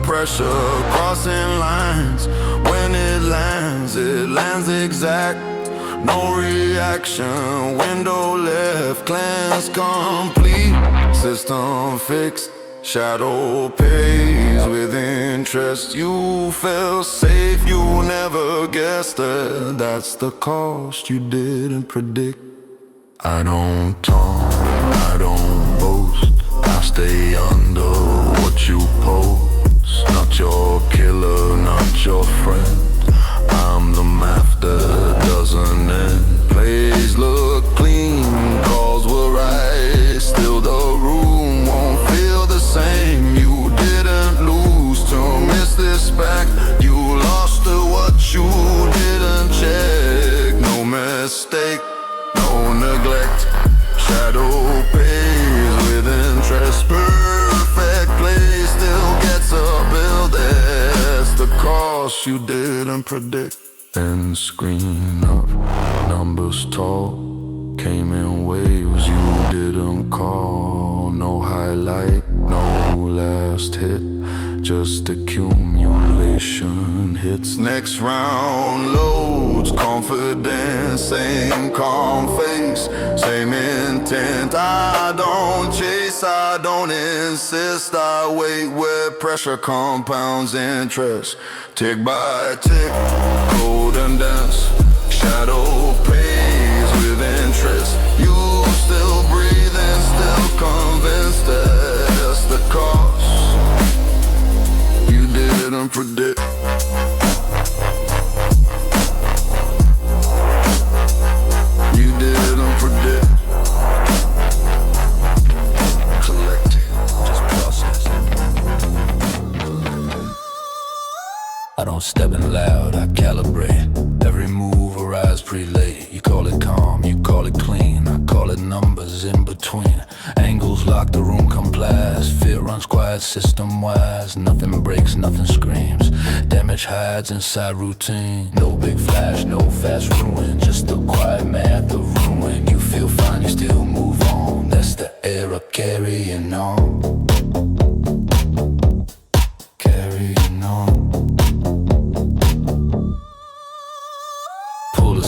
pressure crossing lines. When it lands exact. No reaction, window left, cleanse complete. System fixed, shadow pays with interest. You felt safe, you never guessed that. That's the cost you didn't predict. I don't talk, I don't boast. I stay under what you post. Not your killer, not your friend. I'm the math that doesn't end. Plays look clean, calls were right. Still the room won't feel the same. You didn't lose to miss this back. You lost to what you didn't check. No mistake, no neglect. Shadow pays with interest. Perfect play still gets a bill. That's the cost you didn't predict. Then screen up, numbers tall, came in waves you didn't call. No highlight, no last hit, just accumulation hits. Next round loads, confidence, same calm face, same intent. I don't chase, I don't insist. I wait where pressure compounds interest. Tick by tick, golden dance, shadow pays with interest. You still breathing, still convinced that's the cost you didn't predict. You didn't predict. Collecting, just processing. I don't step in loud, I calibrate. Every move arrives pre-late. You call it calm, you call it clean. I call it numbers in between. Angles lock, the room complies. Fear runs quiet, system-wise. Nothing breaks, nothing screams. Damage hides inside routine. No big flash, no fast ruin. Just the quiet math of ruin. You feel fine, you still move on. That's the era carrying on. Carrying on.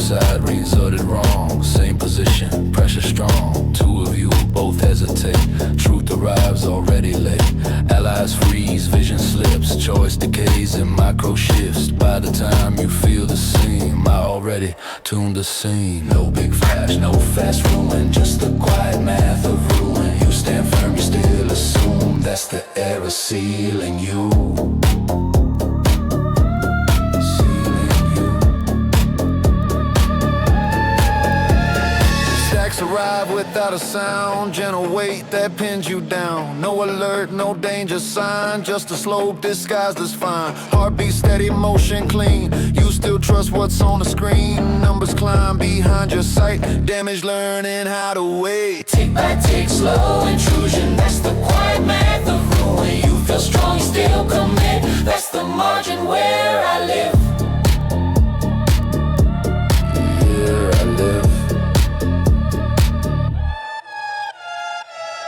Side resulted wrong, same position, pressure strong. Two of you both hesitate. Truth arrives already late. Allies freeze, vision slips. Choice decays in micro shifts. By the time you feel the seam, I already tuned the scene. No big flash, no fast ruin. Just the quiet math of ruin. You stand firm, you still assume that's the era sealing you. Arrive without a sound, gentle weight that pins you down. No alert, no danger sign, just a slope disguised as fine. Heartbeat steady, motion clean. You still trust what's on the screen. Numbers climb behind your sight. Damage learning how to wait. Tick by tick, slow intrusion. That's the quiet math of ruin. You feel strong, you still commit. That's the margin where I live. Here I live.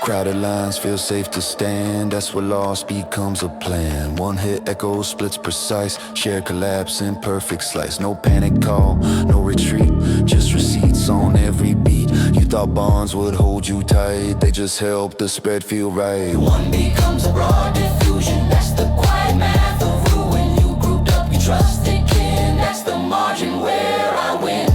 Crowded lines feel safe to stand. That's where loss becomes a plan. One hit echo splits precise. Shared collapse in perfect slice. No panic call, no retreat. Just receipts on every beat. You thought bonds would hold you tight. They just help the spread feel right. One becomes a broad diffusion. That's the quiet math of ruin. You grouped up, you trusted kin. That's the margin where I win.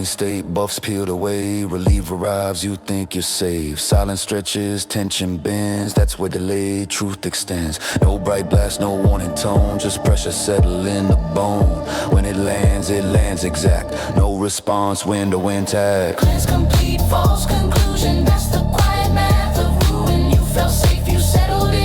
State buffs peeled away, relief arrives, you think you're safe. Silence stretches, tension bends, that's where delayed truth extends. No bright blast, no warning tone, just pressure settle in the bone. When it lands exact. No response, window intact. Cleanse complete, false conclusion. That's the quiet math of ruin. You felt safe, you settled in.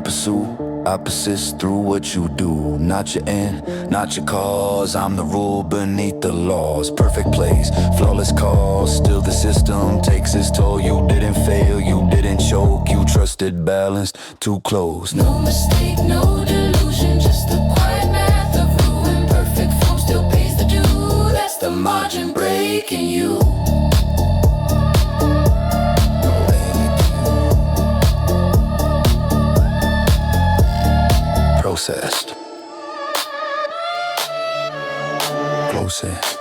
pursue, I persist through what you do. Not your end, not your cause. I'm the rule beneath the laws. Perfect place, flawless cause. Still the system takes its toll. You didn't fail, you didn't choke. You trusted balance, too close. No mistake, no delusion, just the quiet math of ruin. Perfect form still pays the due. That's the margin breaking you. Processed, processed.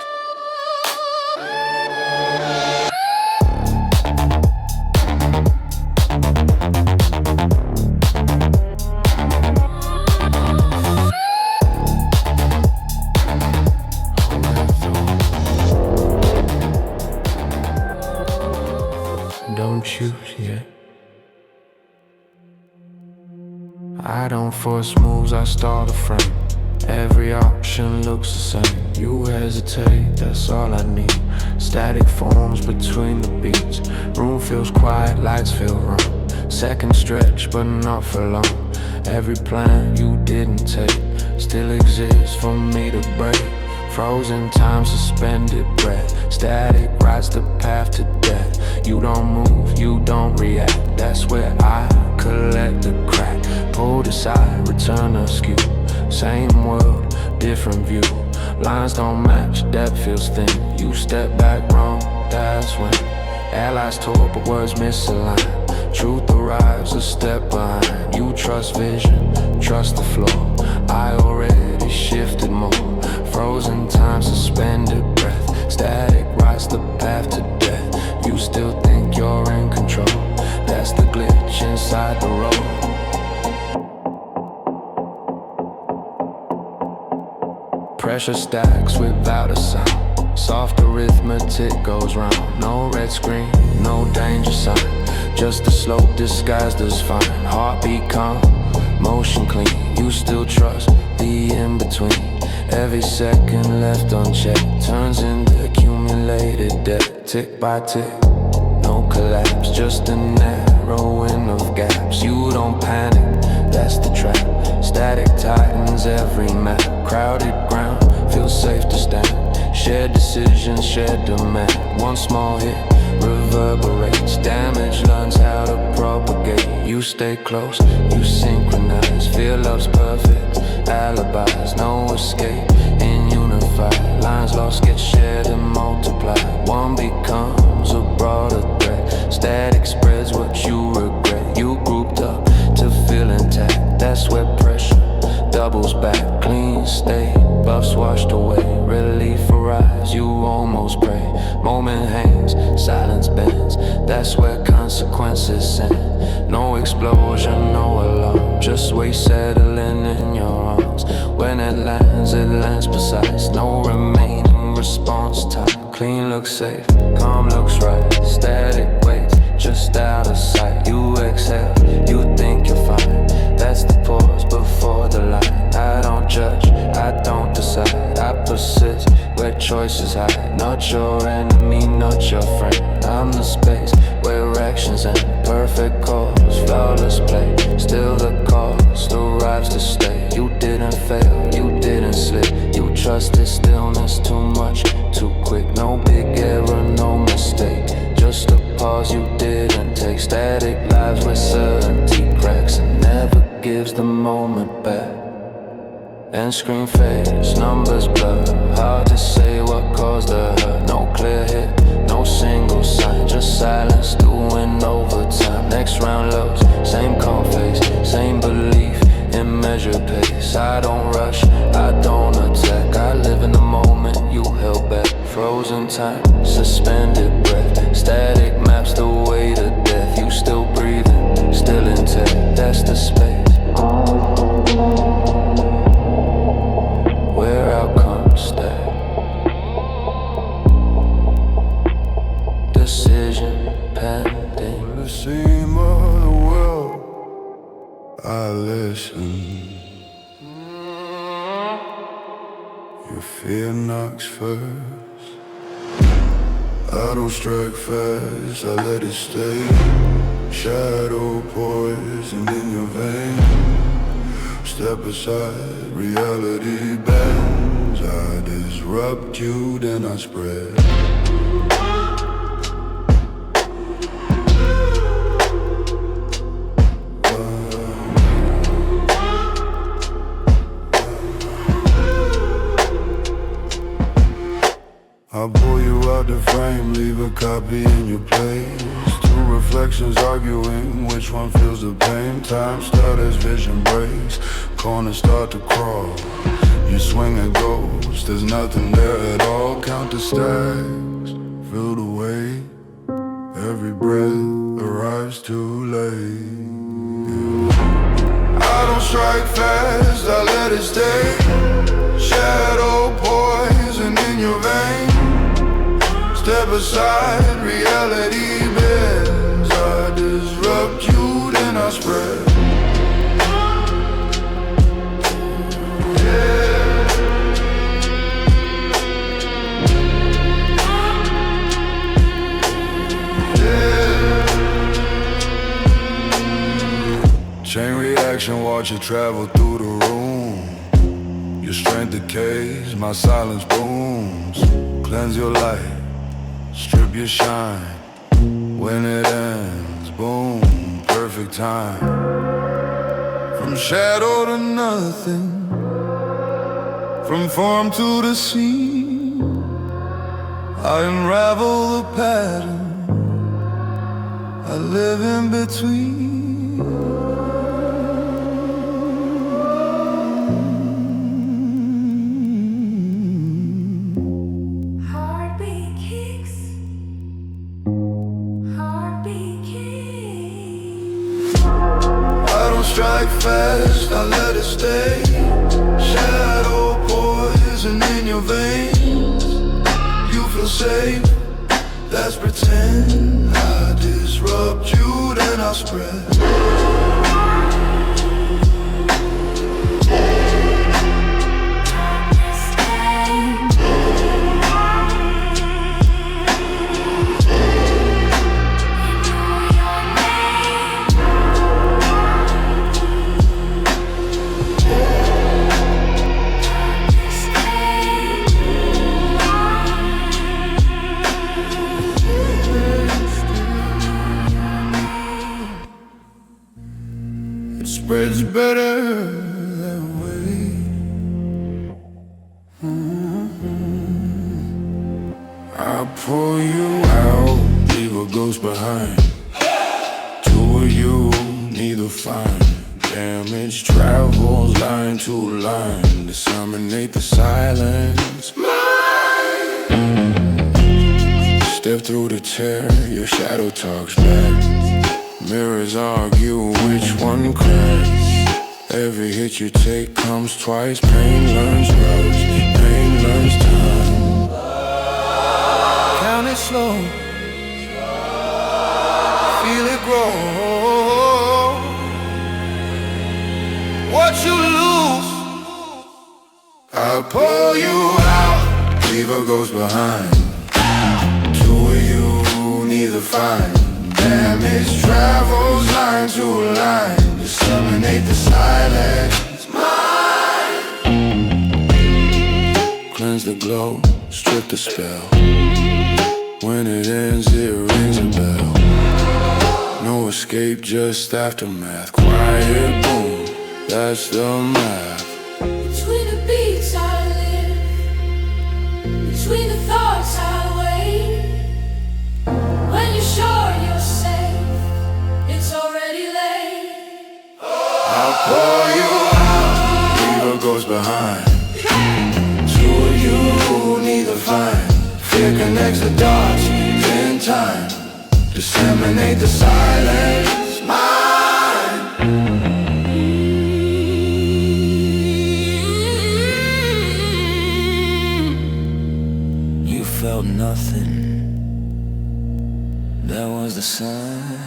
Don't choose yet. I don't force moves, I start a frame. Every option looks the same. You hesitate, that's all I need. Static forms between the beats. Room feels quiet, lights feel wrong. Second stretch, but not for long. Every plan you didn't take still exists for me to break. Frozen time, suspended breath. Static rides the path to death. You don't move, you don't react. That's where I collect the crack. Pulled aside, return askew. Same world, different view. Lines don't match, depth feels thin. You step back wrong, that's when allies talk, but words misaligned. Truth arrives a step behind. You trust vision, trust the flow. I already shifted more. Frozen time, suspended breath. Static rides the path to death. You still think you're in control. That's the glitch inside the road. Pressure stacks without a sound. Soft arithmetic goes round. No red screen, no danger sign. Just a slope disguised as fine. Heartbeat calm, motion clean. You still trust the in-between. Every second left unchecked turns into accumulated debt. Tick by tick, no collapse. Just a narrowing of gaps. You don't panic, that's the trap. Static tightens every map. Crowded ground, feels safe to stand. Shared decisions, shared demand. One small hit reverberates. Damage learns how to propagate. You stay close, you synchronize. Fear love's perfect, alibis, no escape. In unified lines lost get shared and multiplied. One becomes a broader threat. Static spreads what you regret. You grouped up to feel intact. That's where pressure doubles back. Clean state, buffs washed away. Relief arrives, you almost pray. Moment hangs, silence bends. That's where consequences send. No explosion, no alarm. Just wait settling in your arms. When it lands precise. No remaining response time. Clean looks safe, calm looks right. Static waits, just out of sight. You exhale, you think you're fine. That's the pause before the line. I don't judge, I don't decide. I persist where choices hide. Not your enemy, not your friend. I'm the space where actions end. Perfect cause, flawless play. Still the cost arrives to stay. You didn't fail, you didn't slip. You trusted stillness too much, too quick. No big error, no mistake. Just a pause you didn't take. Static lives where certainty cracks and never gives the moment back. And screen fades, numbers blur. Hard to say what caused the hurt. No clear hit, no single sign. Just silence doing overtime. Next round lows, same call face. Same belief in measured pace. I don't rush, I don't attack. I live in the moment you held back. Frozen time, suspended breath. Static maps the way to death. You still breathing, still intact. That's the space where outcomes stay. Decision pending. When the seam of the world, I listen. Your fear knocks first. I don't strike fast, I let it stay. Shadow poison in your veins. Step aside, reality bends. I disrupt you, then I spread. I'll pull you out the frame, leave a copy in your place. Two reflections arguing, which one feels the pain? Time stutters, vision breaks, corners start to crawl. You swing and ghost, there's nothing there at all. Count the stacks, feel the weight. Every breath arrives too late. I don't strike fast, I let it stay. Shadow poison in your veins. Step aside, reality bends. I disrupt you, then I spread. Chain reaction, watch it travel through the room. Your strength decays, my silence booms. Cleanse your light, strip your shine. When it ends, boom, perfect time. From shadow to nothing, from form to the scene, I unravel the pattern, I live in between. Strike fast, I let it stay. Shadow poison in your veins. You feel safe, that's pretend. I disrupt you, then I spread. Spreads better that way. I'll pull you out, leave a ghost behind. Two of you, neither find. Damage travels line to line. Disseminate the silence. Step through the tear, your shadow talks back. Mirrors argue which one cracks. Every hit you take comes twice. Pain learns roads, pain learns time. Count it slow, feel it grow. What you lose, I'll pull you out, leave a ghost behind. Two of you, neither find. Damage travels line to line. Disseminate the silence. Mine. Cleanse the glow, strip the spell. When it ends, it rings a bell. No escape, just aftermath. Quiet boom, that's the math. Between the beats I live, between the thoughts I wait. When you're sure you're safe, it's already late. I'll pull you out, leave a ghost behind. Two of you, neither find. Fear connects the dots in time. Disseminate the silence. Mine. You felt nothing. That was the sign.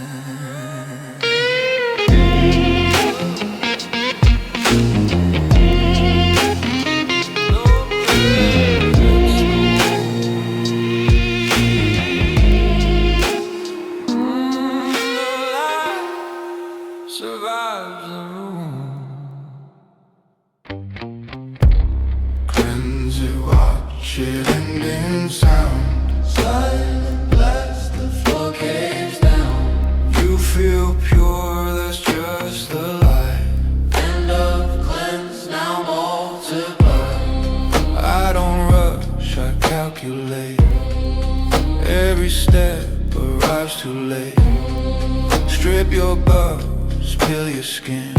strip your bugs, peel your skin.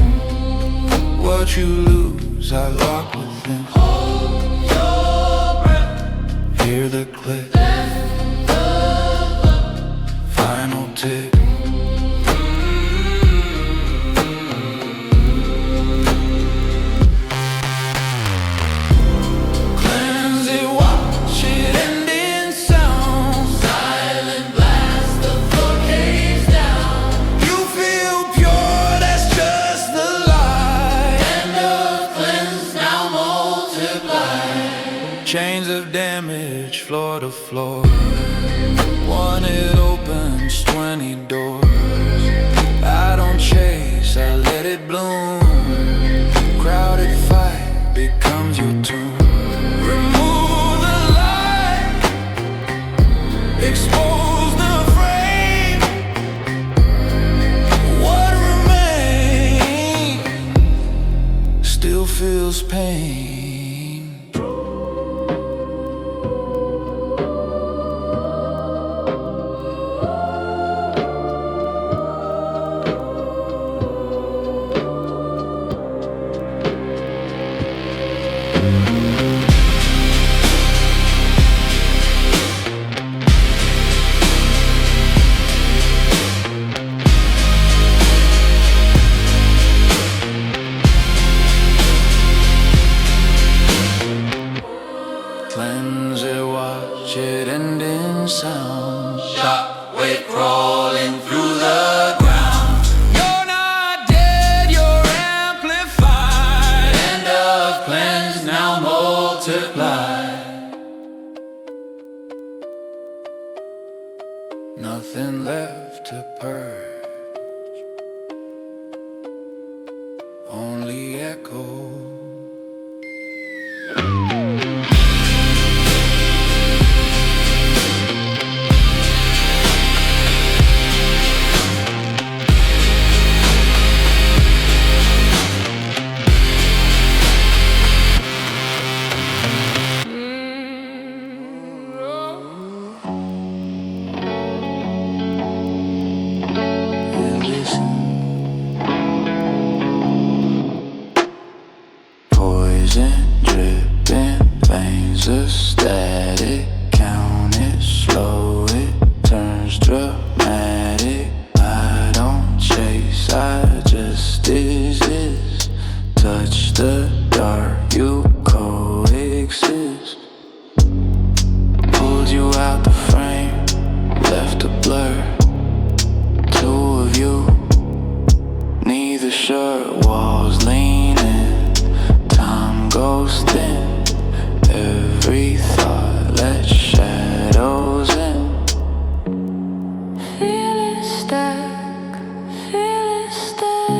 What you lose, I lock within. Hold your breath. Hear the click. Final tick. Cleanse it, watch it end in sound. Silent blast, the floor caves down. You feel pure, that's just the light. End of cleanse, now multiply. Chains of damage, floor to floor. One it opens 20 doors. I don't chase, I let it bloom. Crowded fight becomes your tomb. Remove the light, expose the frame. What remains still feels pain. Cleanse it, watch it end in sound. Shockwave crawling through the ground. You're not dead, you're amplified. End of cleanse, now multiply. Nothing left to purge, only echo. Poison dripping, veins of static. Count it, slow it, turns dramatic. I don't chase, I just exist. Touch the dark, you coexist. Pulled you out the frame, left a blur. Two of you, neither shirt, walls leaning. Time goes thin, every thought lets shadows in. Feel it stack, feel it stay.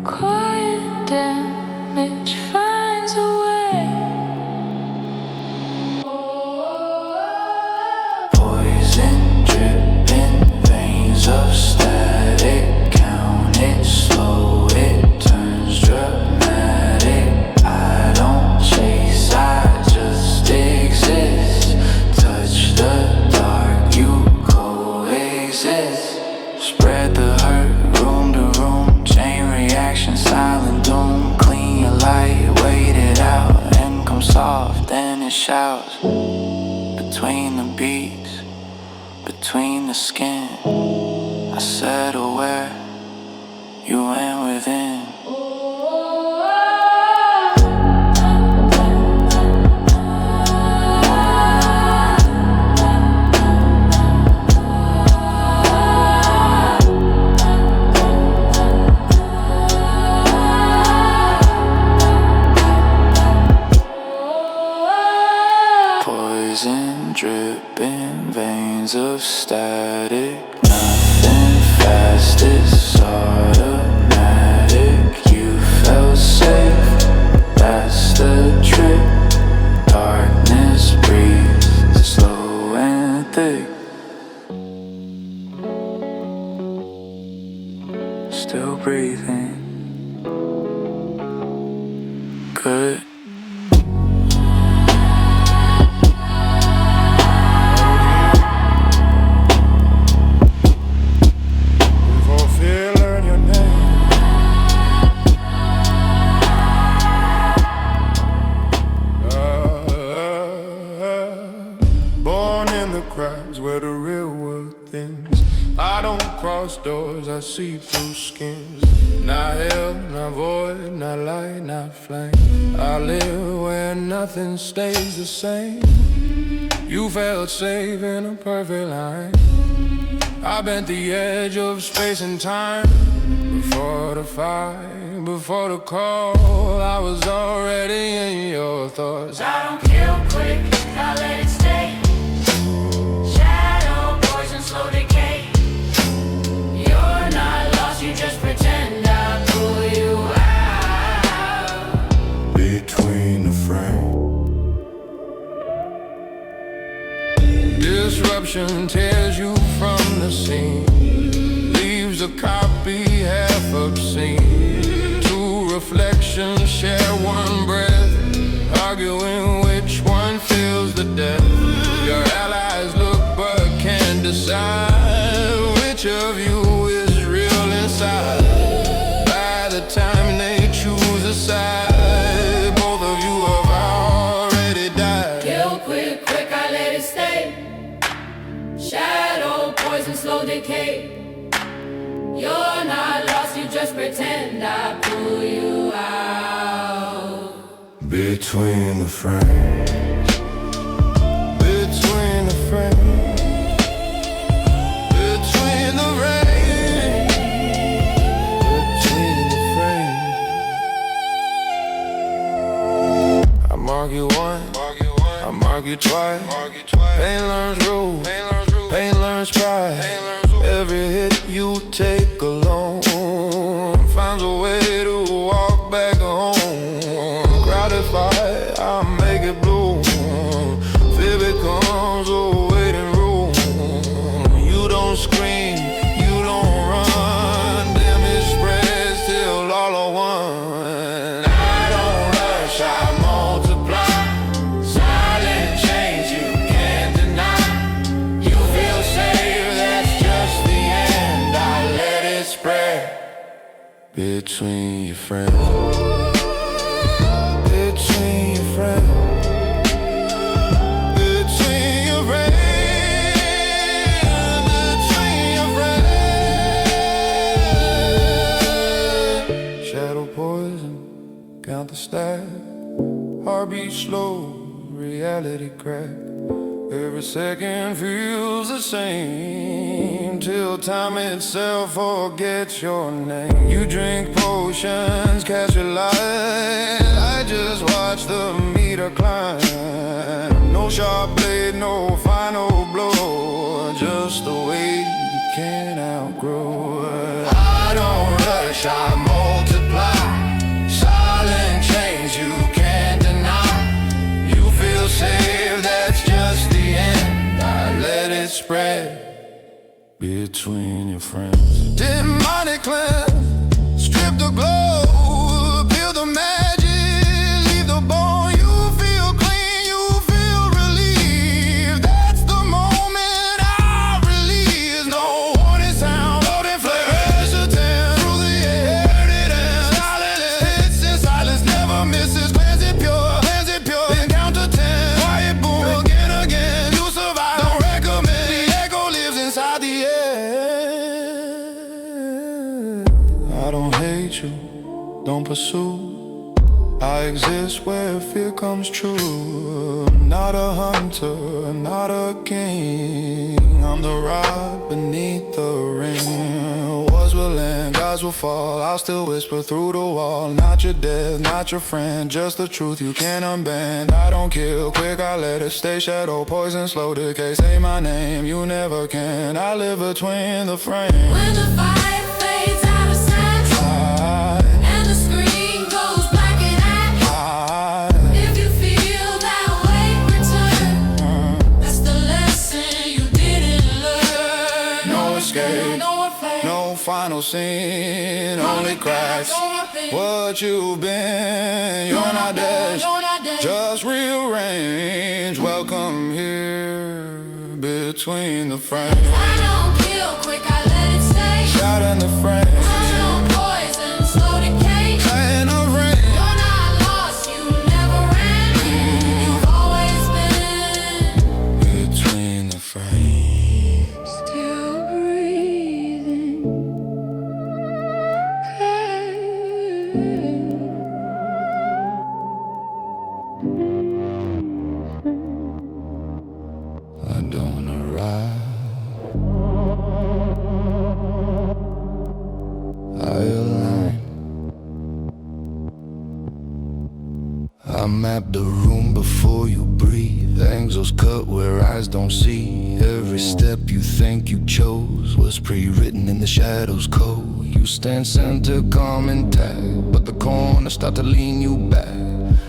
Quiet damage finds a way. Poison dripping, veins of static. Count it, slow it, turns dramatic. I don't chase, I just exist. Touch the dark, you coexist. Spread the hurt, room to room. Chain reaction, silent doom. Clean your light, wait it out, and come soft, then it shouts. Between the beats, between the skin, I settle where you went within. Poison dripping, veins of static. Nothing fast, it's automatic. You felt safe, that's the trick. Darkness breathes, slow and thick. Still breathing. Good. cracks where the real world thins. I don't cross doors, I see through skins. Not hell, not void, not light, not flame. I live where nothing stays the same. You felt safe in a perfect line. I bent the edge of space and time. Before the fight, before the call, I was already in your thoughts. I don't kill quick, I let it stay. Shadow, poison, slow decay. You're not lost, you just pretend I pull you out. Between the frame. Disruption tears you from the scene, leaves a copy half obscene. Two reflections share one breath, arguing which one feels the death. Your allies look but can't decide which of you is real inside. By the time they choose a side, both of you have already died. Kill quick, quick, I let it stay. Shadow, poison, slow decay. You're not lost, you just pretend I pull you out. Between the frames. Between the frames. Between the frames. Between the frames. I mark you once, I mark you twice. Pain learns rules, pain learns pride. Every hit you take alone finds a way to walk back home. Crowded fight, I make it bloom. Fear becomes a waiting room. You don't scream, you don't run. Damage spreads till all are one. I don't rush, I multiply. Silent change you can't deny. You feel safe, that's just the end. I let it spread between your friends. Between your friends. Between your friends. Between your friends. Shadow poison, count the stack. Heartbeat slow, reality crack. Every second feels the same till time itself forgets your name. You drink potions, catch a light. I just watch the meter climb. No sharp blade, no final blow. Just the way you can't outgrow. I don't rush, I multiply. Silent change you can't deny. You feel safe, that's just the end. I let it spread between your friends. Demonic cleanse, strip the glow, peel the magic, leave the bone. You feel clean, you feel relieved. That's the moment I release. No warning sound, loading flare, hesitant through the air. It ends, silent hits in silence, never misses. Cleanse it pure, then count to 10. Quiet boom, again, you survive. Don't recommend, the echo lives inside the air. I don't hate you, don't pursue. I exist where fear comes true. Not a hunter, not a king. I'm the rod beneath the ring. Wars will end, gods will fall. I'll still whisper through the wall. Not your death, not your friend, just the truth you can't unbend. I don't kill quick, I let it stay. Shadow, poison, slow decay. Say my name, you never can. I live between the frames. When the fire fades out of sight and the screen goes black and black, if you feel that weight return, that's the lesson you didn't learn. No escape, no affair, no final scene, only cracks. no nothing. What you've been, you're not dead, You're not dead. just rearrange. Welcome here between the frames. I don't kill quick, I let it stay. Shot in the frames. Shadow, poison, slow decay. Playing the rain. You're not lost, you never ran. You've always been Between the frames. cut where eyes don't see. Every step you think you chose was pre-written in the shadows code. You stand center, calm and tight, but the corners start to lean you back.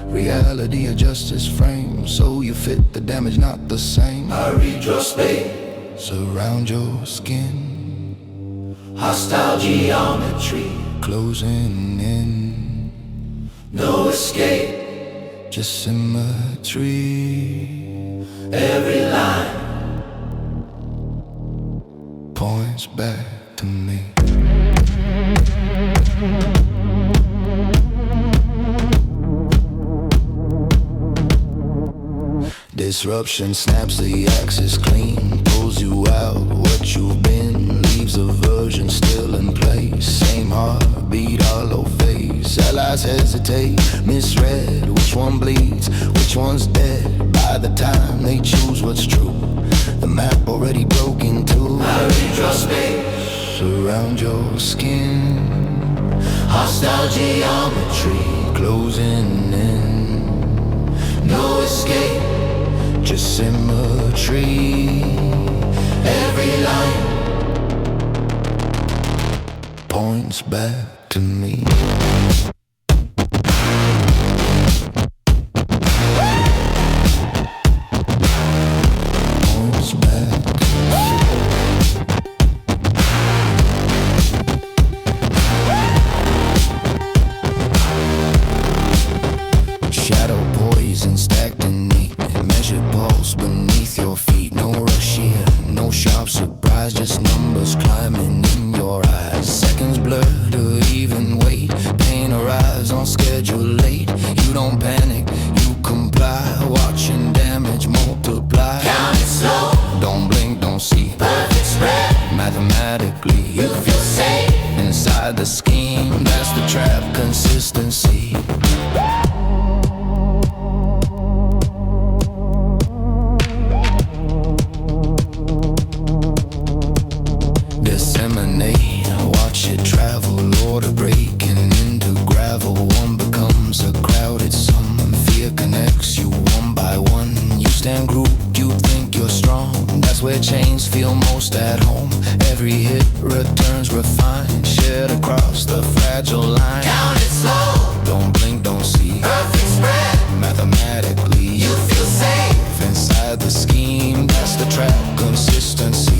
Reality adjusts its frame, so you fit the damage not the same. I read your space, surround your skin. Hostile geometry, closing in. No escape, just symmetry. Every line points back to me. Disruption snaps the axis clean, pulls you out what you've been, leaves a version still in place. Same heartbeat, hollow face. Allies hesitate, misread. Which one bleeds, which one's dead? By the time they choose what's true, the map already broke in two. I read your space, surround your skin. Hostile geometry, closing in. No escape, just symmetry. Every line points back to me. Points back. Shadow poison stacked in neat, measured pulse beneath your feet. No rush here, no sharp surprise, just numbers climbing in your eyes. Seconds blur to even wait, pain arrives on schedule late. You don't panic, you comply, watching damage multiply. Count it slow, don't blink, don't see. Perfect spread, mathematically you feel safe. Inside the scheme, that's the trap, consistency. Disseminate, watch it travel, order breaking into gravel. One becomes a crowded sum, fear connects you one by one. You stand grouped, you think you're strong, that's where chains feel most at home. Every hit returns refined, shared across the fragile line. Count it slow, don't blink, don't see. Perfect spread, mathematically you feel safe. Inside the scheme, that's the trap, consistency.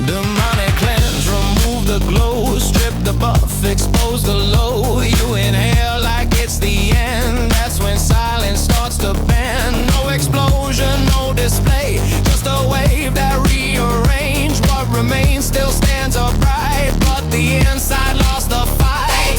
Demonic cleanse, remove the glow, strip the buff, expose the low. You inhale like it's the end, that's when silence starts to bend. No explosion, no display, just a wave that rearrange. What remains still stands upright, but the inside lost the fight.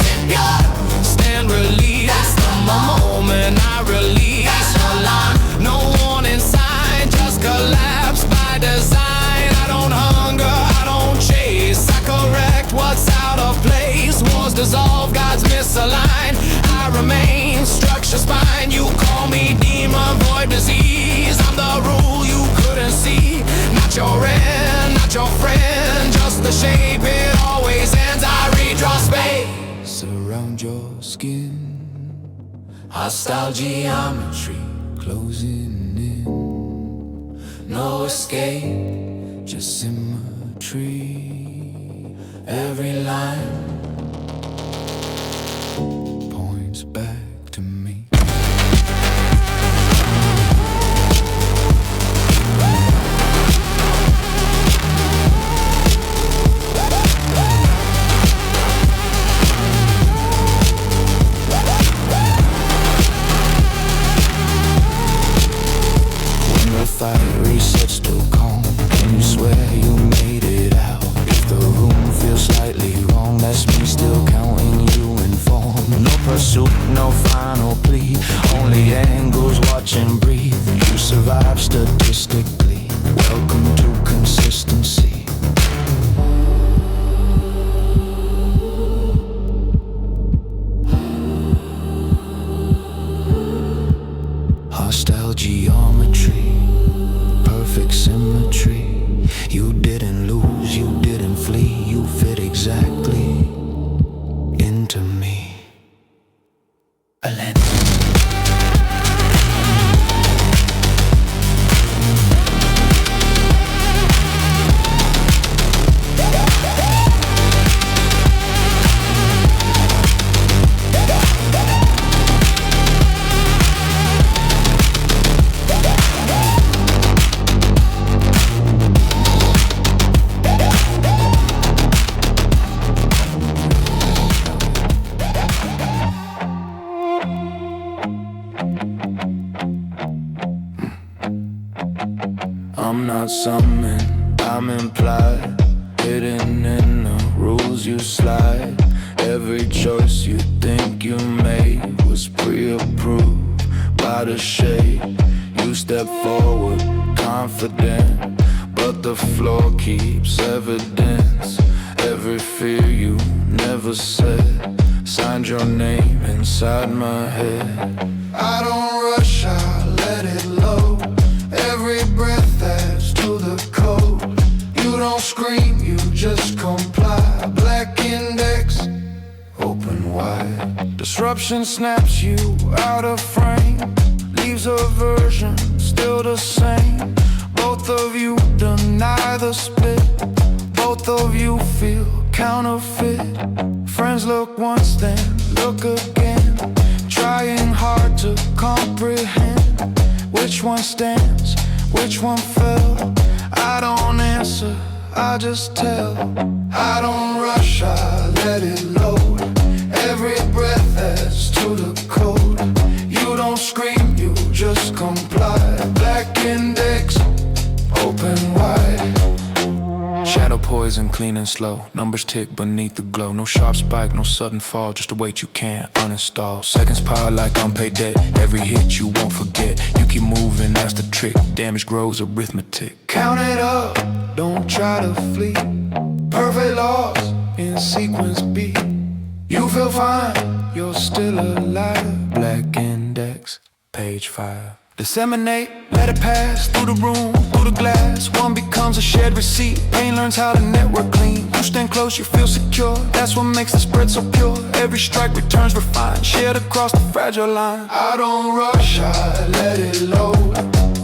Stand release, that's the moment I release. Align, no warning sign, just collapse by design. I don't hunger, I don't chase, I correct what's out of place. Wars dissolve, gods misalign, I remain structure spine. You call me demon, void disease, I'm the rule you couldn't see. Not your end, not your friend, just the shape it always ends. I redraw space, surround your skin. Hostile geometry, closing in. no escape, just symmetry. every line points back to me. When the fight resets to calm, can you swear you made it out? If the room feels slightly wrong, that's me still counting you in form. No pursuit, no final plea, only angles watch and breathe. You survive statistically, welcome to consistency. Hostile geometry, perfect symmetry. You didn't lose, you didn't flee, you fit exactly to me. I'm not summoned, I'm implied, hidden in the rules you slide. Every choice you think you made was pre-approved by the shade. You step forward, confident, but the floor keeps evidence. Every fear you never said, signed your name inside my head. I don't rush, I let it load. Every breath adds to the code. You don't scream, you just comply. Black index, open wide. Disruption snaps you out of frame, leaves a version still the same. Both of you deny the split, both of you feel counterfeit. Friends look once, then look again, trying hard to comprehend. Which one stands, which one fell? I don't answer, I just tell. I don't rush, I let it load. Every breath adds to the code. You don't scream, you just comply. Black index, open wide. Shadow poison, clean and slow. Numbers tick beneath the glow. No sharp spike, no sudden fall, just a weight you can't uninstall. Seconds pile like unpaid debt. Every hit you won't forget. You keep moving, that's the trick. Damage grows, arithmetic. Count it up, don't try to flee. Perfect laws in sequence B. You feel fine, you're still alive. Black index, page 5. Disseminate, let it pass through the room, through the glass. One becomes a shared receipt. Pain learns how to network clean. You stand close, you feel secure. That's what makes the spread so pure. Every strike returns refined, shared across the fragile line. I don't rush, I let it load.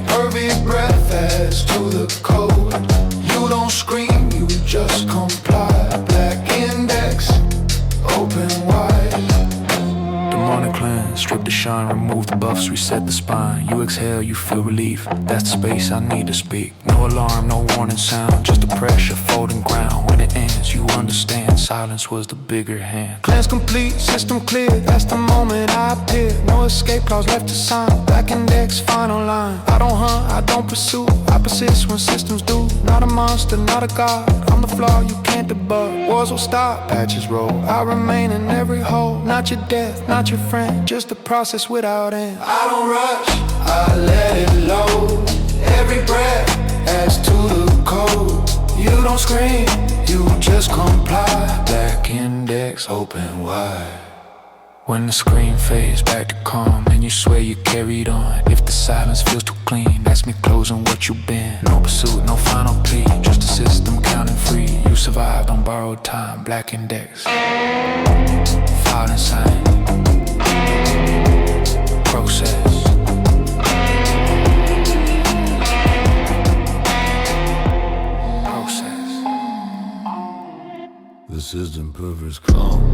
Perfect breath adds to the code. You don't scream, you just comply. Black index, open wide. Demonic cleanse, strip the shine, remove the buffs, reset the spine. You exhale, you feel relief, that's the space I need to speak. No alarm, no warning sound, just the pressure folding ground. When it ends, you understand, silence was the bigger hand. Cleanse complete, system clear, that's the moment I appear. No escape clause left to sign, black index, final line. I don't hunt, I don't pursue, I persist when systems do. Not a monster, not a god, I'm the flaw you can't debug. Wars will stop, patches roll, I remain in every hole. Not your death, not your friend, just a process without end. I don't rush, I let it load. Every breath adds to the code. You don't scream, you just comply. Black index, open wide. When the screen fades back to calm and you swear you carried on. If the silence feels too clean, that's me closing what you've been. No pursuit, no final plea, just a system counting free. You survived on borrowed time, black index, filed and signed. Process. The system perfect's calm.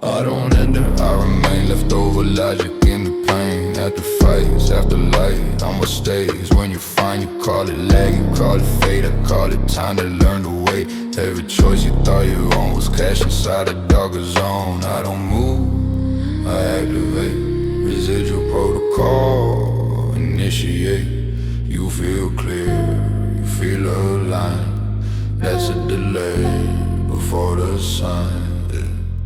I don't enter, I remain left over logic in the pain. After fights, after light, I'm what stays. When you find, you call it lag, you call it fate. I call it time to learn to wait. Every choice you thought you owned was cash inside a darker zone. I don't move, I activate. Residual protocol, initiate. You feel clear, you feel aligned. That's a delay before the sign.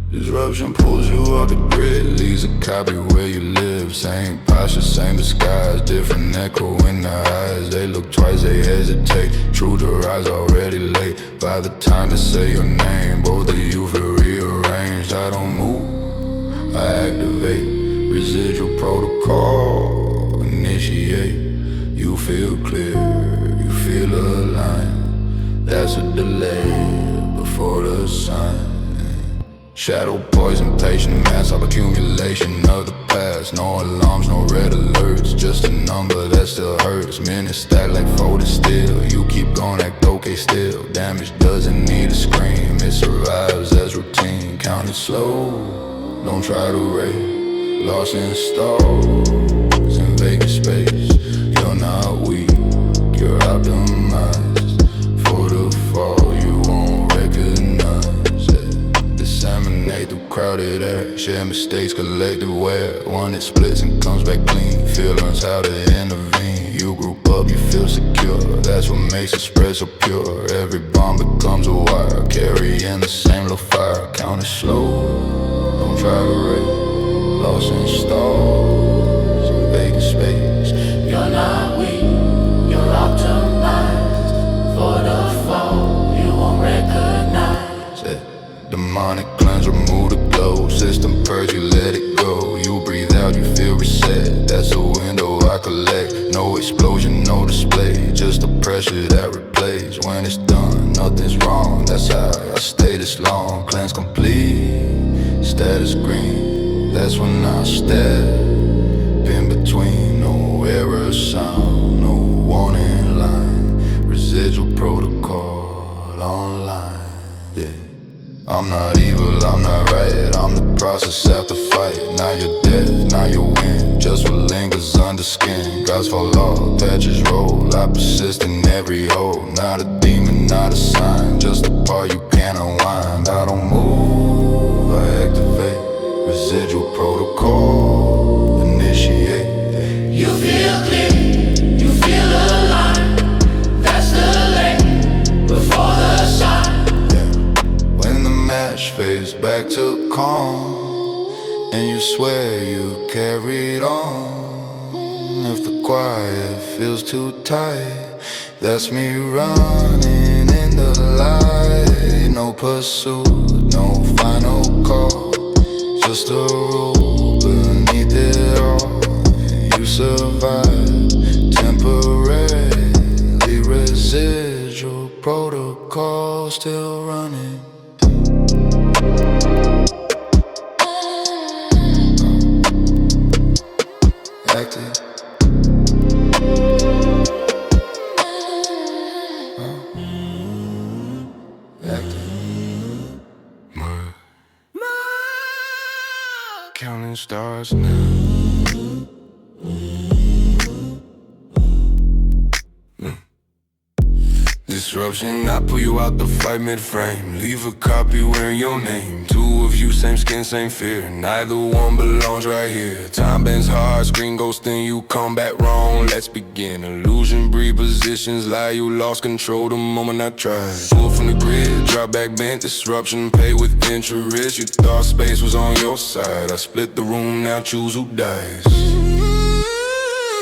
Disruption pulls you off the grid, leaves a copy where you live. Same posture, same disguise, different echo in the eyes. They look twice, they hesitate. True to rise, already late. By the time to say your name, both of you feel rearranged. I don't move, I activate. Residual protocol, initiate. You feel clear, you feel aligned. That's a delay before the sign. Shadow poison, patient mass of accumulation of the past. No alarms, no red alerts, just a number that still hurts. Minutes stack like folded steel. You keep going, act okay still. Damage doesn't need a scream, it survives as routine. Count it slow, don't try to rate. Lost in stars in vacant space. You're not weak, you're optimized. For the fall, you won't recognize it. Disseminate through crowded air. Share mistakes, collective wear. One that splits and comes back clean. Feel learns how to intervene. You group up, you feel secure. That's what makes it spread so pure. Every bomb becomes a wire. Carrying the same little fire. Count it slow, don't try to rate. Lost in stars in vacant space. You're not weak, you're optimized. For the fall, you won't recognize. Demonic cleanse, remove the glow. System purge, you let it go. You breathe out, you feel reset. That's a window I collect. No explosion, no display. Just the pressure that replays. When it's done, nothing's wrong. That's how I stay this long. Cleanse complete, status green. That's when I step in between. No error sound, no warning line. Residual protocol online, yeah. I'm not evil, I'm not right. I'm the process after fight. Now you're dead, now you win. Just what lingers under skin. Gods fall off, patches roll. I persist in every hole. Not a demon, not a sign. Just a part you can't unwind. I don't move, I activate. Residual protocol, initiate. You feel clear, you feel aligned. That's the lane before the sign. When the match fades back to calm, and you swear you carried on. If the quiet feels too tight, that's me running in the light. No pursuit, no final call. Just a rule beneath it all. You survive temporarily. Residual protocol still running. Active. Counting stars now. Disruption, I pull you out the fight mid-frame. Leave a copy wearing your name. Two of you, same skin, same fear. Neither one belongs right here. Time bends hard, screen goes thin, you come back wrong. Let's begin. Illusion breed positions, lie, you lost control the moment I tried. Pull from the grid, drop back bent, disruption, pay with interest. You thought space was on your side. I split the room, now choose who dies.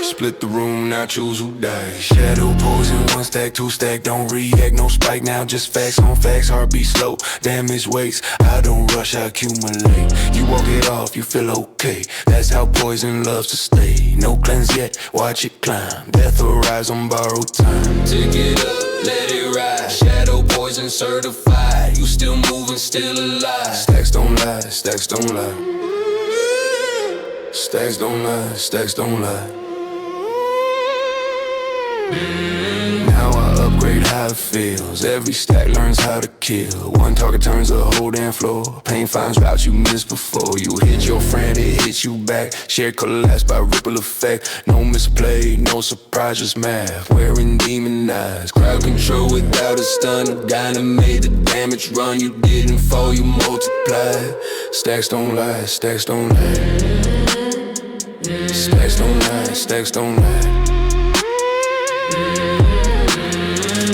Split the room, now choose who dies. Shadow poison, one stack, two stack. Don't react, no spike now, just facts on facts. Heartbeat slow, damage waits. I don't rush, I accumulate. You walk it off, you feel okay. That's how poison loves to stay. No cleanse yet, watch it climb. Death or rise on borrowed time. Take it up, let it ride. Shadow poison certified. You still moving, still alive. Stacks don't lie, stacks don't lie. Stacks don't lie, stacks don't lie. Now I upgrade how it feels. Every stack learns how to kill. One target turns the whole damn floor. Pain finds routes you missed before. You hit your friend, it hits you back. Shared collapse by ripple effect. No misplay, no surprise, just math. Wearing demon eyes. Crowd control without a stun. Dyna made the damage run. You didn't fall, you multiplied. Stacks don't lie, stacks don't lie. Stacks don't lie, stacks don't lie.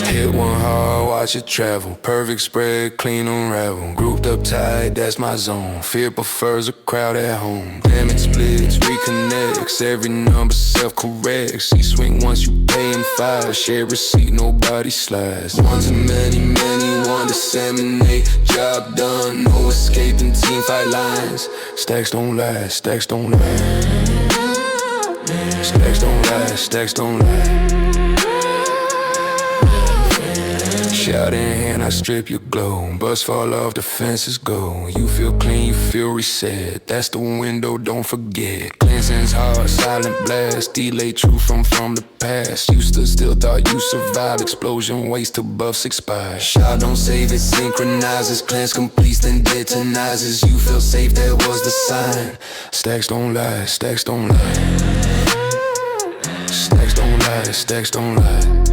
Hit one hard, watch watch it travel. Perfect spread, clean unravel. Grouped up tight, that's my zone. Fear prefers a crowd at home. Damage splits, reconnects. Every number self-corrects. See swing once you pay in five. Share receipt, nobody slides. One to many, many, one disseminate. Job done, no escaping team fight lines. Stacks don't lie, stacks don't lie. Stacks don't lie, stacks don't lie. Shout in hand, I strip your glow. Bust fall off, the fences go. You feel clean, you feel reset. That's the window, don't forget. Cleansing's hard, silent blast. Delay truth from the past. You stood still, thought you survived. Explosion, waste till buffs expire. Shout don't save it, synchronizes. Cleanse completes, then detonizes. You feel safe, that was the sign. Stacks don't lie, stacks don't lie. Stacks don't lie, stacks don't lie.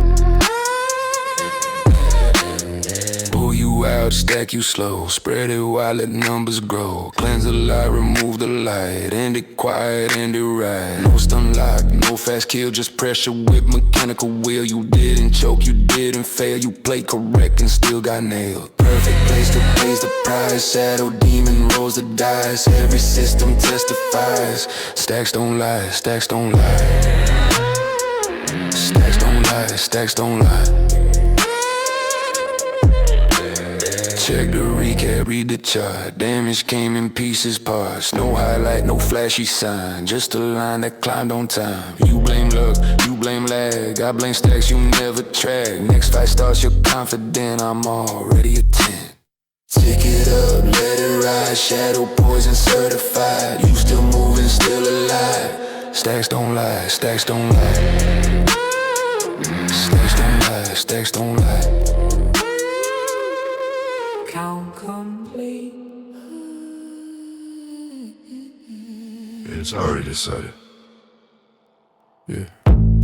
Pull you out, stack you slow. Spread it wide, let numbers grow. Cleanse the light, remove the light. End it quiet, end it right. No stun lock, no fast kill. Just pressure with mechanical wheel. You didn't choke, you didn't fail. You played correct and still got nailed. Perfect place to place the prize. Shadow demon rolls the dice. Every system testifies. Stacks don't lie, stacks don't lie. Stacks don't lie, stacks don't lie. Check the recap, read the chart. Damage came in pieces, parts. No highlight, no flashy sign. Just a line that climbed on time. You blame luck, you blame lag. I blame stacks you never track. Next fight starts, you're confident. I'm already a 10. Tick it up, let it ride. Shadow poison certified. You still moving, still alive. Stacks don't lie, stacks don't lie. Stacks don't lie, stacks don't lie. Count complete. It's already decided. Yeah.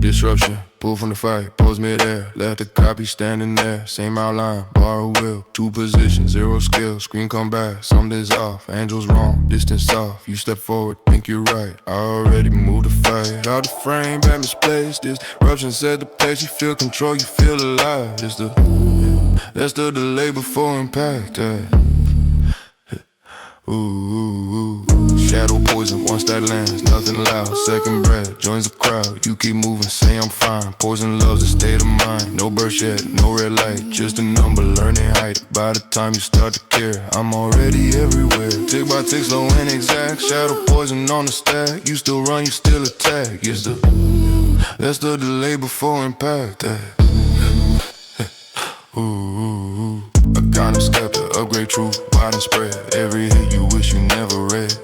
Disruption, pull from the fight, pose mid-air. Left the copy standing there, same outline, borrow will. Two positions, zero skill, screen come back, something's off. Angels wrong, distance off. You step forward, think you're right. I already moved the fight. Out the frame, bad misplaced. Disruption set the pace, you feel control, you feel alive. That's the delay before impact. Ooh. Shadow poison once that lands, nothing loud. Second breath joins the crowd. You keep moving, say I'm fine. Poison loves a state of mind. No burst yet, no red light, just a number, learning height. By the time you start to care, I'm already everywhere. Tick by tick, slow and exact. Shadow poison on the stack. You still run, you still attack. That's the delay before impact. Ooh. A kind of scepter, upgrade truth, wide and spread. Every hit you wish you never read.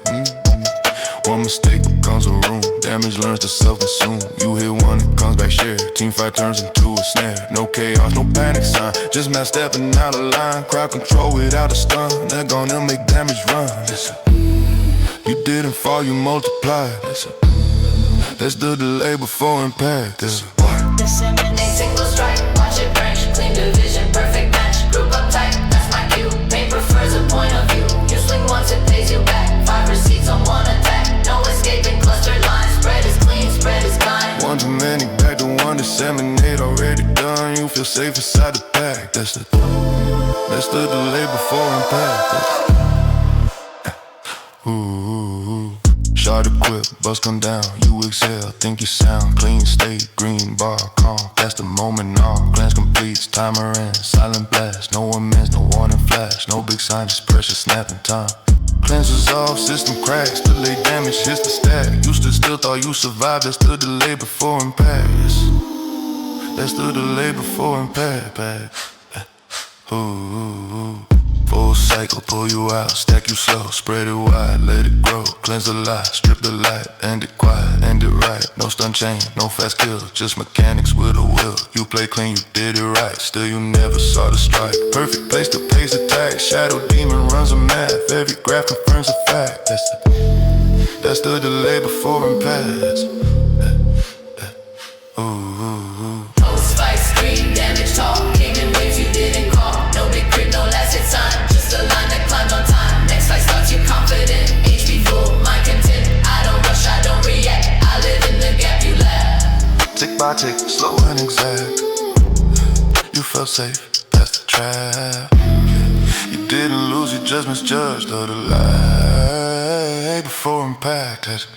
One mistake becomes a room. Damage learns to self-consume. You hit one, it comes back shared. Team fight turns into a snare. No chaos, no panic sign. Just man stepping out of line. Crowd control without a stun. They're gonna make damage run. Listen. You didn't fall, you multiplied. Listen. That's the delay before impact. Disseminate single strike, watch it branch, clean division, perfect match. Group up tight, that's my cue. Pain prefers a point of view. You swing once, it pays you back. 5 receipts on one attack. No escaping clustered lines. Spread is clean, spread is kind. One too many, back to one, disseminate, already done. You feel safe inside the pack. That's the delay before impact. Ooh. Shot equipped, bust come down, you exhale, think you sound clean state, green bar, calm, that's the moment now. Glance completes, timer ends, silent blast, no one mins, no warning flash, no big sign, just pressure, snapping time. Cleansers off, system cracks, delay damage hits the stack. You still thought you survived, that's the delay before impact. That's the delay before impact. Ooh. Full cycle, pull you out, stack you slow, spread it wide, let it grow. Cleanse the lie, strip the light, end it quiet, end it right. No stun chain, no fast kill, just mechanics with a will. You play clean, you did it right, still you never saw the strike. Perfect place to pace attack, shadow demon runs a math. Every graph confirms a fact. That's the delay before impact. Ooh. Post-fight screen, damage talk. Came in waves you didn't call. No big crit, no last hit sign. Just a line that climbed on time. Next fight starts, you're confident. HP full, mind content. I don't rush, I don't react. I live in the gap you laugh. Tick by tick, slow and exact. You felt safe, that's the truth. trap. You didn't lose, you just misjudged all the lie before impact has.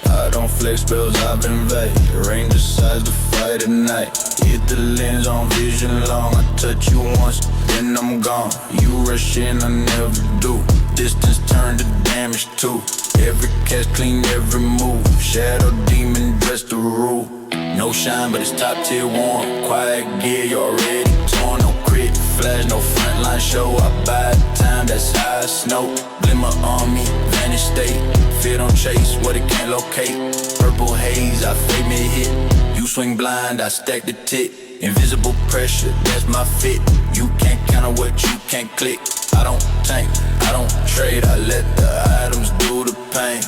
I don't flex spells, I've invade. Rain decides to fight at night. Hit the lens on vision long. I touch you once, then I'm gone. You rush in, I never do. Distance turn to damage too. Every catch clean, every move. Shadow demon dressed to rule. No shine, but it's top tier warm. Quiet gear, you already torn. No crit, flash, no frontline show. I buy time, that's high as snow. Glimmer on me, vanish state. Fear don't chase what it can't locate. Purple haze, I fake me hit. You swing blind, I stack the tick. Invisible pressure, that's my fit. You can't counter what you can't click. I don't tank, I don't trade. I let the items do the pain.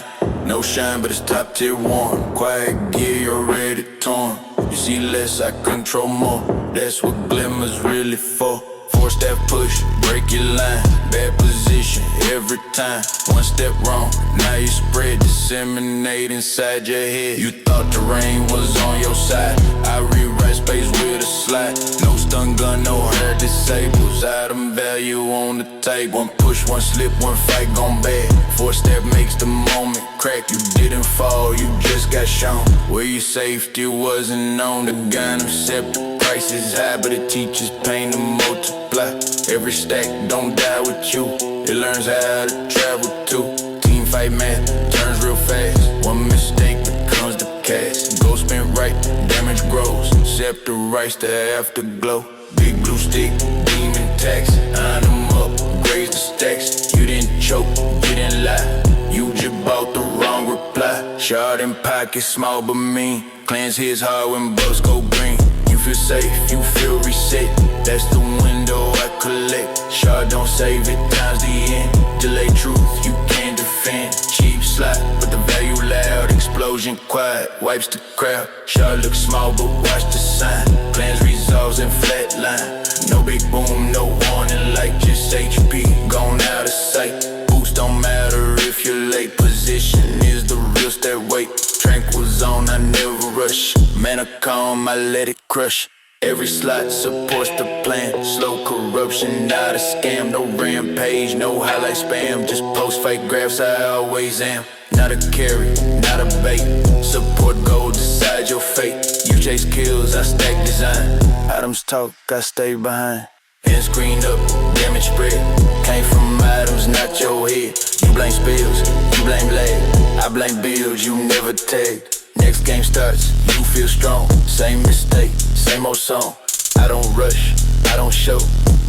No shine, but it's top tier warm. Quiet gear, you're already torn. You see less, I control more. That's what glimmer's really for. Force that push, break your line. Bad position every time. One step wrong, now you spread, disseminate inside your head. You thought the rain was on your side. I rewrite space with a slide. No stun gun, no hair disables. Item value on the table. One push, one slip, one fight gone bad. Four step makes the moment crack. You didn't fall, you just got shown. Where your safety wasn't known. The gun accept the price is high, but it teaches pain to multiply. Every stack don't die with you. It learns how to travel too. Team fight math turns real fast. One mistake becomes the cast. Go spin right, damage grows. Scepter rights to afterglow. Big blue stick, demon tax. Iron them up, graze the stacks. You didn't choke, you didn't lie. You just bought the wrong reply. Shard in pocket, small but mean. Cleanse his heart when bucks go green. You feel safe, you feel reset. That's the window I collect. Shard don't save it, time's the end. Delay truth, you can't defend. Cheap slot, but the value loud. Explosion quiet, wipes the crowd. Shard looks small, but watch the sign. Plans resolves in flat line. No big boom, no warning light. Just HP, gone out of sight. Boost don't matter if you're late. Position is the real step weight. Tranquil zone, I never rush. Mana calm, I let it crush. Every slot supports the plan. Slow corruption, not a scam. No rampage, no highlight spam. Just post fake graphs, I always am. Not a carry, not a bait. Support goal, decide your fate. You chase kills, I stack design. Items talk, I stay behind. End screened up, damage spread. Came from items, not your head. You blame spills, you blame lag. I blame bills, you never tagged. Next game starts, you feel strong. Same mistake, same old song. I don't rush, I don't show.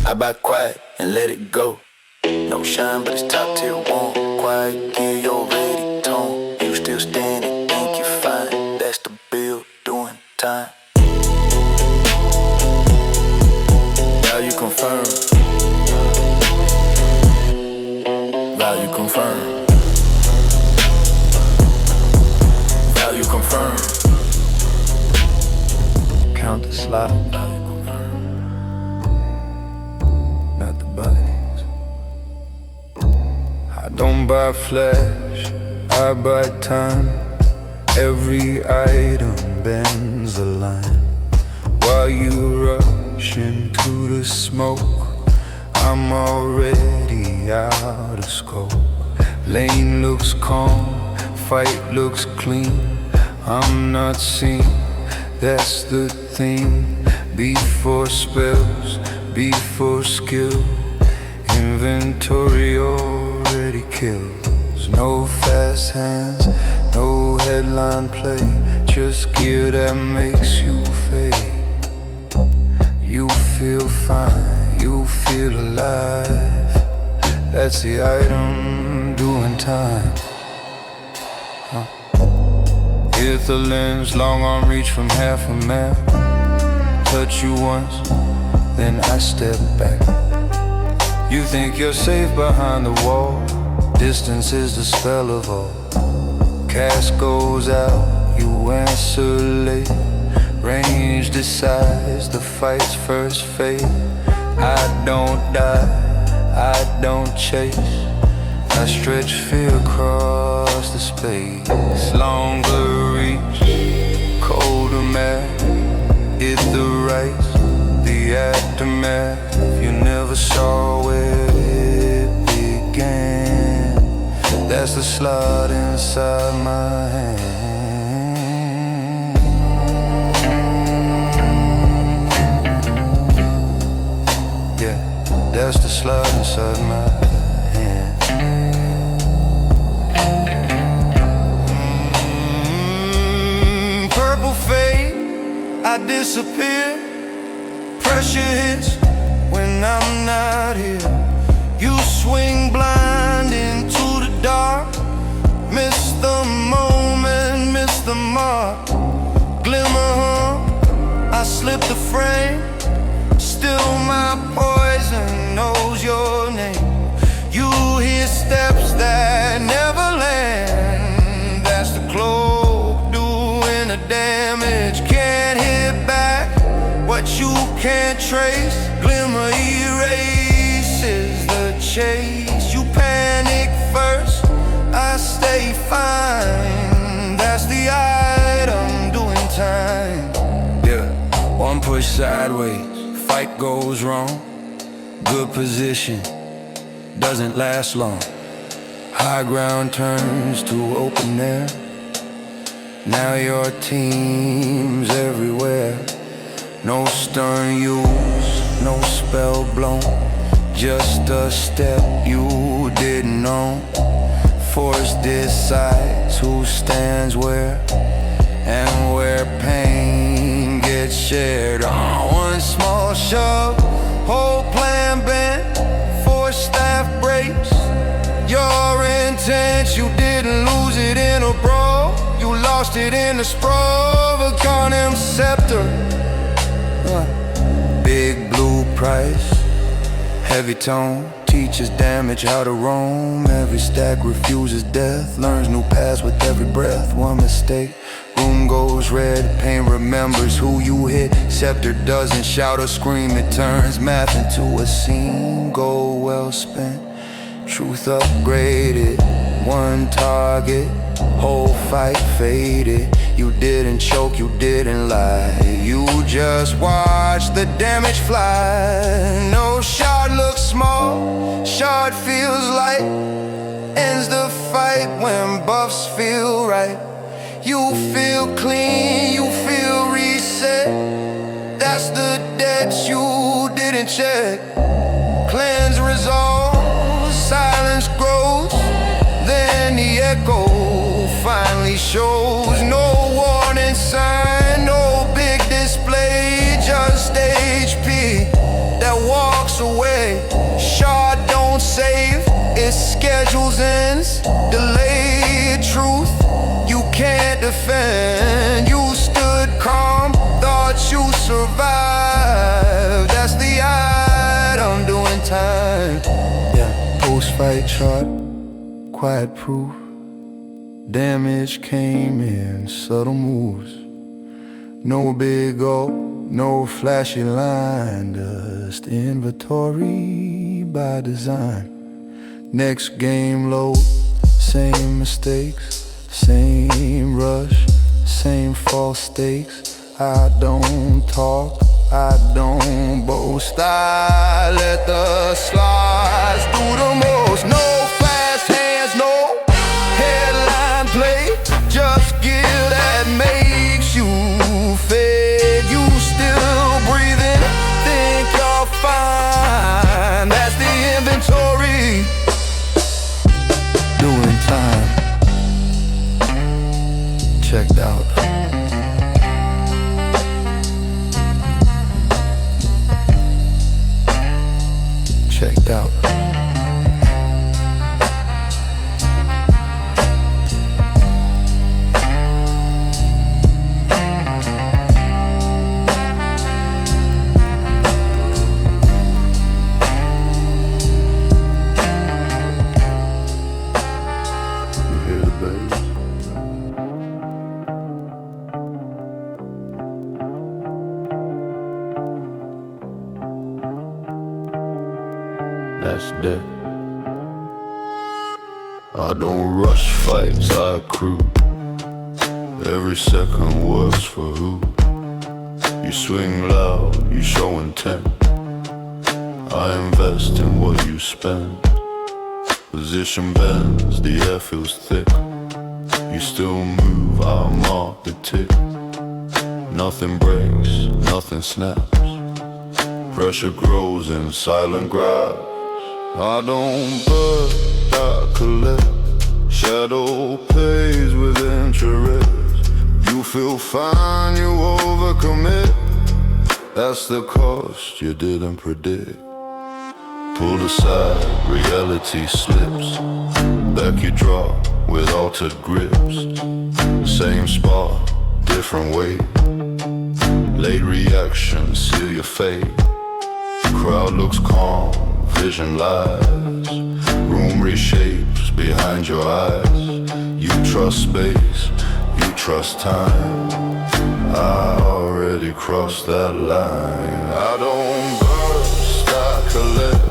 I buy quiet and let it go. No shine, but it's top tier warm. Quiet gear, you're already torn. You still standing, think you're fine. That's the build, doing time. Value confirmed. Value confirmed. Value confirmed. Count the slot. Value confirmed. Not the bunnies. I don't buy flesh, I buy time. Every item bends the line. While you rush into the smoke, I'm already out of scope. Lane looks calm, fight looks clean. I'm not seen, that's the thing. Before spells, before skill, inventory already kills. No fast hands, no headline play, just gear that makes you fade. You feel fine, you feel alive. That's the item doing time. Hit the lens, long arm reach from half a mile. Touch you once, then I step back. You think you're safe behind the wall. Distance is the spell of all. Cast goes out, you answer late. Range decides the fight's first fate. I don't die, I don't chase. I stretch fear across the space. Longer reach, colder math. Hit the rights, the aftermath. You never saw where it began. That's the slot inside my hand. Yeah, that's the slot inside my hand. Purple fade, I disappear. Pressure hits when I'm not here. You swing blind into the dark. Miss the moment, miss the mark. Glimmer, I slip the frame. Still my poison knows your name. You hear steps that never land. That's the cloak doing the damage. Can't hit back what you can't trace. Glimmer erases the chase. You panic first, I stay fine. That's the item doing time. Yeah, one push sideways, fight goes wrong. Good position doesn't last long. High ground turns to open air. Now your team's everywhere. No stern use, no spell blown. Just a step you didn't know. Force decides who stands where, and where pain gets shared. One small shove, whole plan bent. Four staff breaks. Your intent, you didn't lose it in a brawl. You lost it in the sprawl of a Carnem scepter. Big blue price, heavy tone. Teaches damage how to roam. Every stack refuses death. Learns new paths with every breath. One mistake, room goes red. Pain remembers who you hit. Scepter doesn't shout or scream. It turns math into a scene. Gold well spent, truth upgraded. One target, whole fight faded. You didn't choke, you didn't lie. You just watched the damage fly. No shot looks small, shot feels light. Ends the fight when buffs feel right. You feel clean, you feel reset. That's the debt you didn't check. Cleanse resolve, silence grows. Then the echo finally shows. No warning sign, no big display. Just HP that walks away. Shard don't save, its schedules ends. Delayed truth, you can't defend. You stood calm, thought you survived. That's the item doing time. Yeah, post-fight chart, quiet proof. Damage came in subtle moves. No big O, no flashy line. Just inventory by design. Next game load, same mistakes. Same rush, same false stakes. I don't talk, I don't boast. I let the slides do the most. No fast hands, no headline play. Just gear that makes you fade. You still breathing, think you're fine. That's the inventory doing time. Checked out. Checked out. I don't rush fights, I accrue. Every second works for who? You swing loud, you show intent. I invest in what you spend. Position bends, the air feels thick. You still move, I'll mark the tick. Nothing breaks, nothing snaps. Pressure grows in silent grabs. I don't burst, I collect. Shadow pays with interest. You feel fine, you overcommit. That's the cost you didn't predict. Pulled aside, reality slips. Back you draw with altered grips. Same spot, different weight. Late reaction, seal your fate. Crowd looks calm, vision lies. Room reshapes behind your eyes. You trust space, you trust time. I already crossed that line. I don't burst, I collect.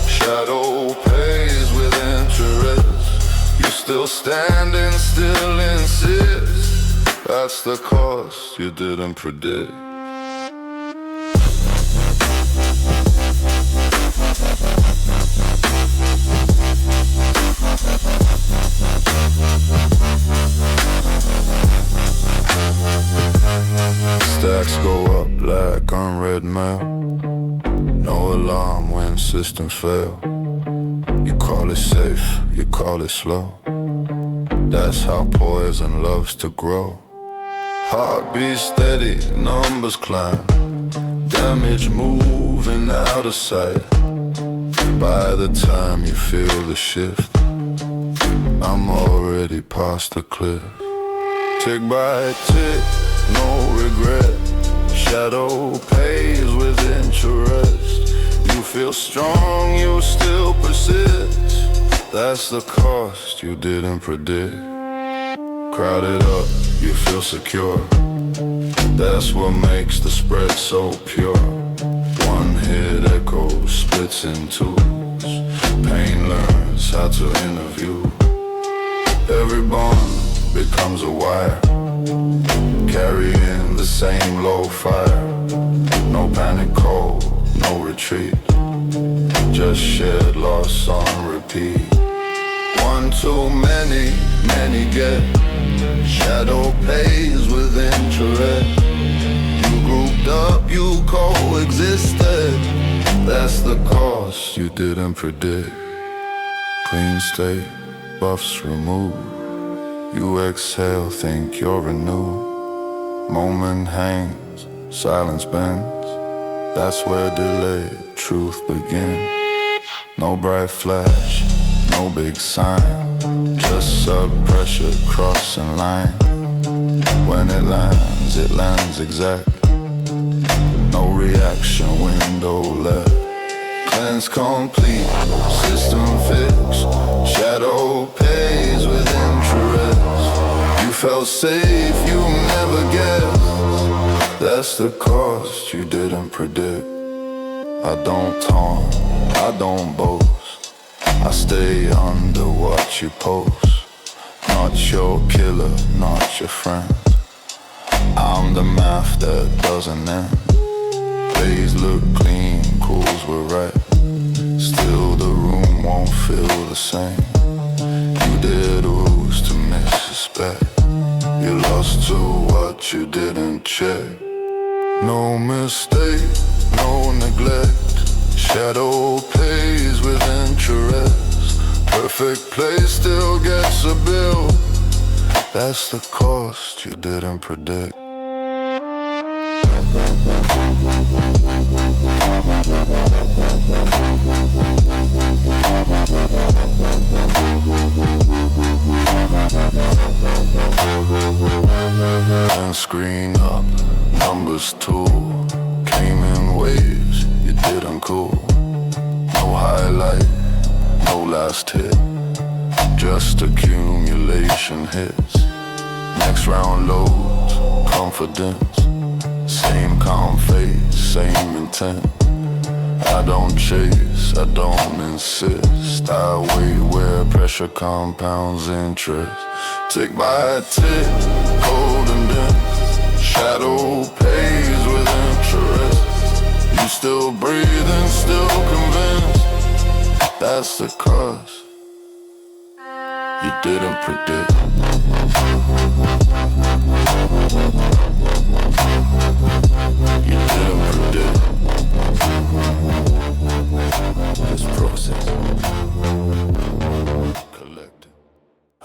Shadow pays with interest. You still standing, still insist. That's the cost you didn't predict. Stacks go up like unread mail. No alarm when systems fail. You call it safe, you call it slow. That's how poison loves to grow. Heartbeat steady, numbers climb. Damage moving out of sight. By the time you feel the shift, I'm already past the cliff. Tick by tick, no regret. Shadow pays with interest. You feel strong, you still persist. That's the cost you didn't predict. Crowded up, you feel secure. That's what makes the spread so pure. One hit echo splits in twos. Pain learns how to interview. Every bond becomes a wire, carrying the same low fire. No panic code, no retreat. Just shared loss on repeat. One too many, many get. Shadow pays with interest. You grouped up, you coexisted. That's the cost you didn't predict. Clean state, buffs removed. You exhale, think you're renewed. Moment hangs, silence bends. That's where delayed truth begins. No bright flash, no big sign. Just sub-pressure crossing line. When it lands exact. No reaction, window left. Cleanse complete, system fixed. Shadow pays with interest. You felt safe, you never guessed. That's the cost you didn't predict. I don't taunt, I don't boast. I stay under what you post. Not your killer, not your friend. I'm the math that doesn't end. Days look clean, cools were right. Still the room won't feel the same. You did ooze to missuspect. You lost to what you didn't check. No mistake, no neglect. Shadow pays with interest. Perfect place still gets a bill. That's the cost you didn't predict. And screen up, numbers too. Came in waves, you didn't cool. No highlight, no last hit. Just accumulation hits. Next round loads, confidence. Same calm face, same intent. I don't chase, I don't insist. I wait where pressure pressure compounds interest. Tick by tick, golden dent, shadow pays with interest. You still breathing, still convinced. That's the cause you didn't predict. You didn't predict this process. Collective.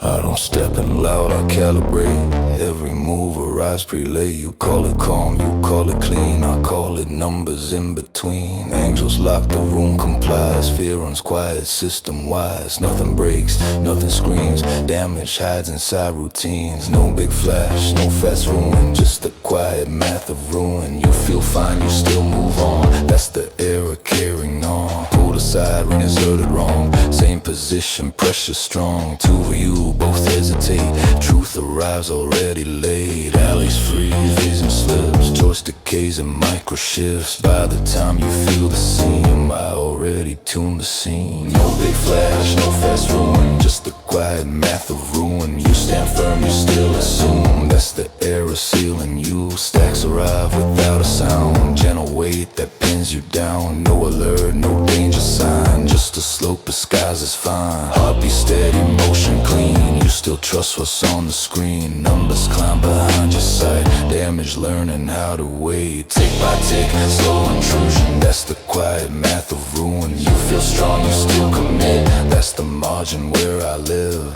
I don't step in loud, I calibrate. Every move arrives prelay. You call it calm, you call it clean. I call it numbers in between. Angels lock the room, complies. Fear runs quiet, system wise. Nothing breaks, nothing screams. Damage hides inside routines. No big flash, no fast ruin. Just the quiet math of ruin. You feel fine, you still move on. That's the era carrying on. Pulled aside when deserted wrong. Same position, pressure strong. Two of you both hesitate. Truth arrives already laid. Alleys freeze, vision slips. Choice decays and micro shifts. By the time you feel the seam, I already tuned the scene. No big flash, no fast ruin. Just the quiet math of ruin. You stand firm, you still assume. That's the era sealing you. Stacks arrive without a sound. Gentle weight that pins you down. No alert, no danger sign. Just a slope disguise fine. Heartbeat steady, motion clean. You still trust what's on the screen. Numbers climb behind your sight. Damage learning how to wait. Tick by tick, slow intrusion. That's the quiet math of ruin. You feel strong, you still commit. That's the margin where I live.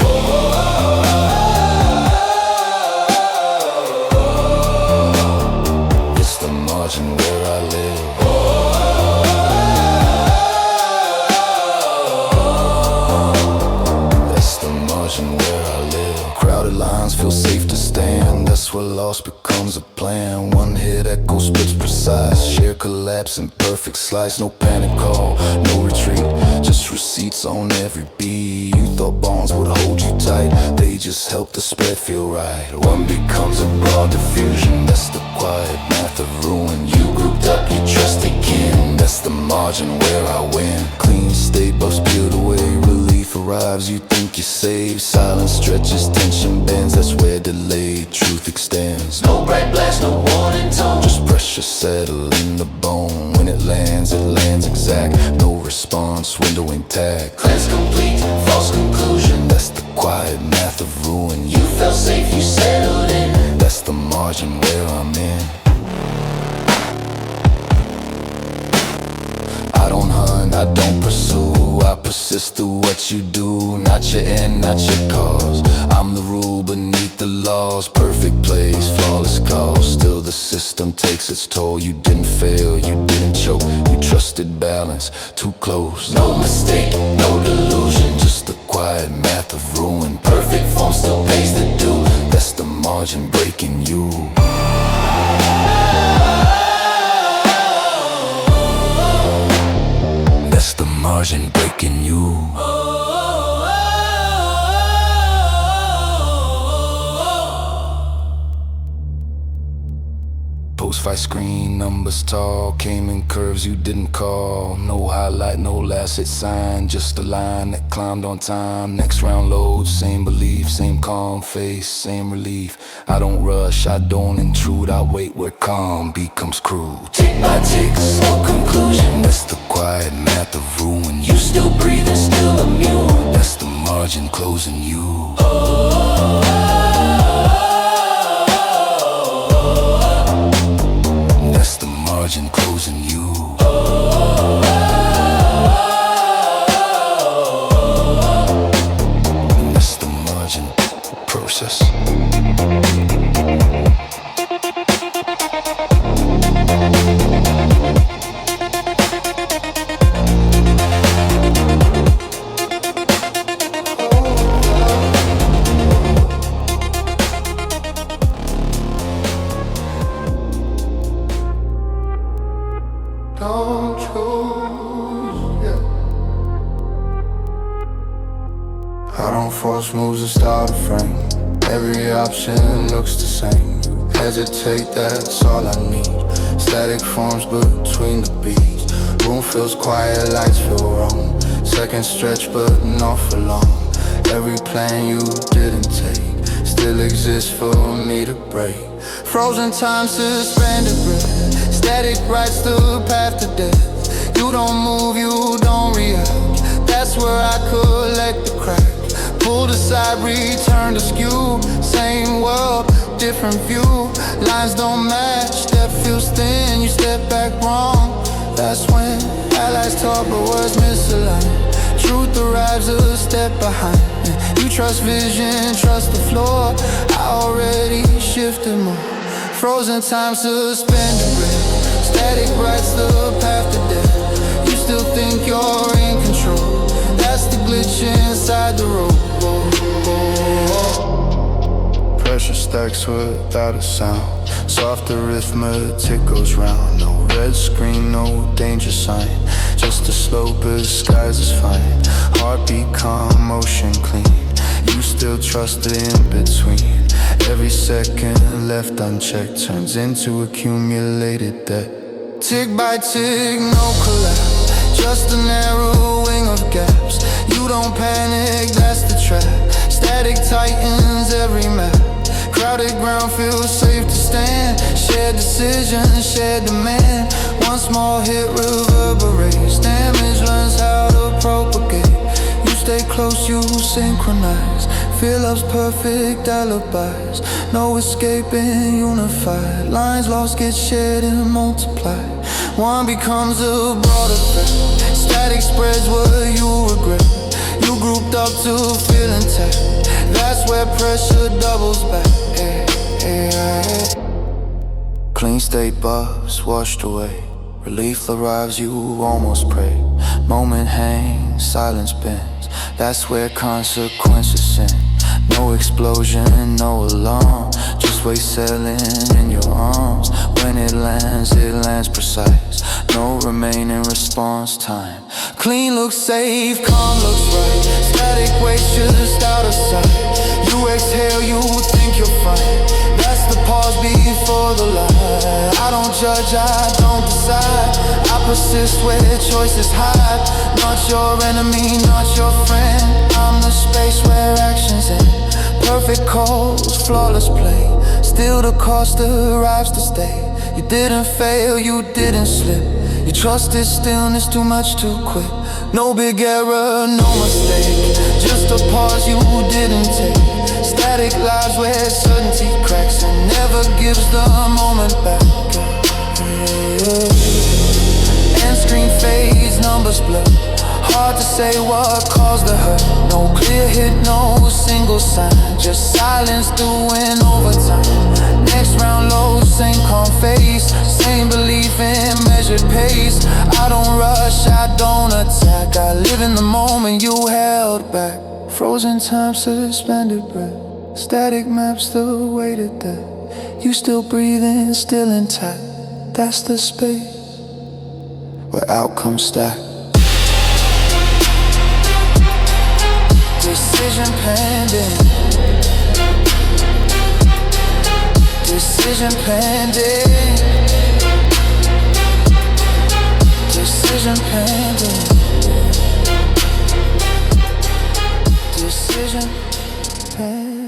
It's the margin where I live. Where I live. Crowded lines feel safe to stand. That's where loss becomes a plan. One hit echo splits precise. Share collapse in perfect slice. No panic call, no retreat. Just receipts on every beat. You thought bonds would hold you tight. They just help the spread feel right. One becomes a broad diffusion. That's the quiet math of ruin. You grouped up, you trust again. That's the margin where I win. Clean state buffs peeled away. Relief arrives, you think you're safe. Silence stretches, tension bends. That's where delayed truth extends. No bright blast, no warning tone. Just pressure settle in the bone. When it lands exact. No response, window intact. Cleanse complete, false conclusion. That's the quiet math of ruin. You felt safe, you settled in. That's the margin where I'm in. I don't hunt, I don't pursue. I persist through what you do. Not your end, not your cause. I'm the rule beneath the laws. Perfect place, flawless cause. Still the system takes its toll. You didn't fail, you didn't choke. You trusted balance, too close. No mistake, no delusion. Just the quiet math of ruin. Perfect form still pays the due. That's the margin breaking you. That's the margin breaking you. Post-fight screen, numbers tall. Came in curves you didn't call. No highlight, no last hit sign. Just a line that climbed on time. Next round load, same belief. Same calm face, same relief. I don't rush, I don't intrude. I wait where calm becomes cruel. Tick by tick, slow conclusion. That's the quiet math of ruin. You still breathing, still immune. That's the margin closing you. That's the margin closing you. That's the margin process. Don't choose, yeah. I don't force moves to start a frame. Every option looks the same. Hesitate, that's all I need. Static forms between the beats. Room feels quiet, lights feel wrong. Second stretch but not for long. plan you didn't take still exists for me to break. Frozen time, suspended breath, static rights the path to death. You don't move, you don't react. That's where I collect the cracks. Pulled aside, return to skew. Same world, different view. Lines don't match, step feels thin. You step back wrong. That's when allies talk but words misaligned. Truth arrives a step behind. You trust vision, trust the floor. I already shifted more. Frozen time, suspended breath, static rights the path to death. You still think you're in control. That's the glitch inside the rope. Pressure stacks without a sound. Soft arithmetic goes round. No red screen, no danger sign. Just a slope, skies is fine. Heartbeat calm, motion clean. You still trust the in-between. Every second left unchecked turns into accumulated debt. Tick by tick, no collapse. Just a narrowing of gaps. You don't panic, that's the trap. Static tightens every map. Crowded ground feels safe to stand. Shared decision, shared demand. One small hit reverberates. Damage learns how to propagate. You stay close, you synchronize. Fill up's perfect alibis. No escaping, unified. Lines lost get shared and multiplied. One becomes a broad effect. Static spreads what you regret. You grouped up to feel intact. That's where pressure doubles back. Clean state buffs washed away. Relief arrives, you almost pray. Moment hangs, silence bends. That's where consequences sin. No explosion, no alarm. Just weight settling in your arms. When it lands precise. No remaining response time. Clean looks safe, calm looks right. Static weight just out of sight. You exhale, you think you're fine. That's the pause before the lie. I don't judge, I don't decide. I persist where choices hide. Not your enemy, not your friend. I'm the space where actions end. Perfect calls, flawless play. Still the cost arrives to stay. You didn't fail, you didn't slip. You trusted stillness too much to quit. No big error, no mistake. Just a pause you didn't take. Static lives where certainty cracks and never gives the moment back. End screen fades, numbers blur. Hard to say what caused the hurt. No clear hit, no single sign. Just silence doing overtime. Next round low, same calm face. Same belief in measured pace. I don't rush, I don't attack. I live in the moment you held back. Frozen time, suspended breath. Static maps the way to death. You still breathing, still intact. That's the space where outcomes stack. Decision pending. Decision pending. Decision pending. Decision pending.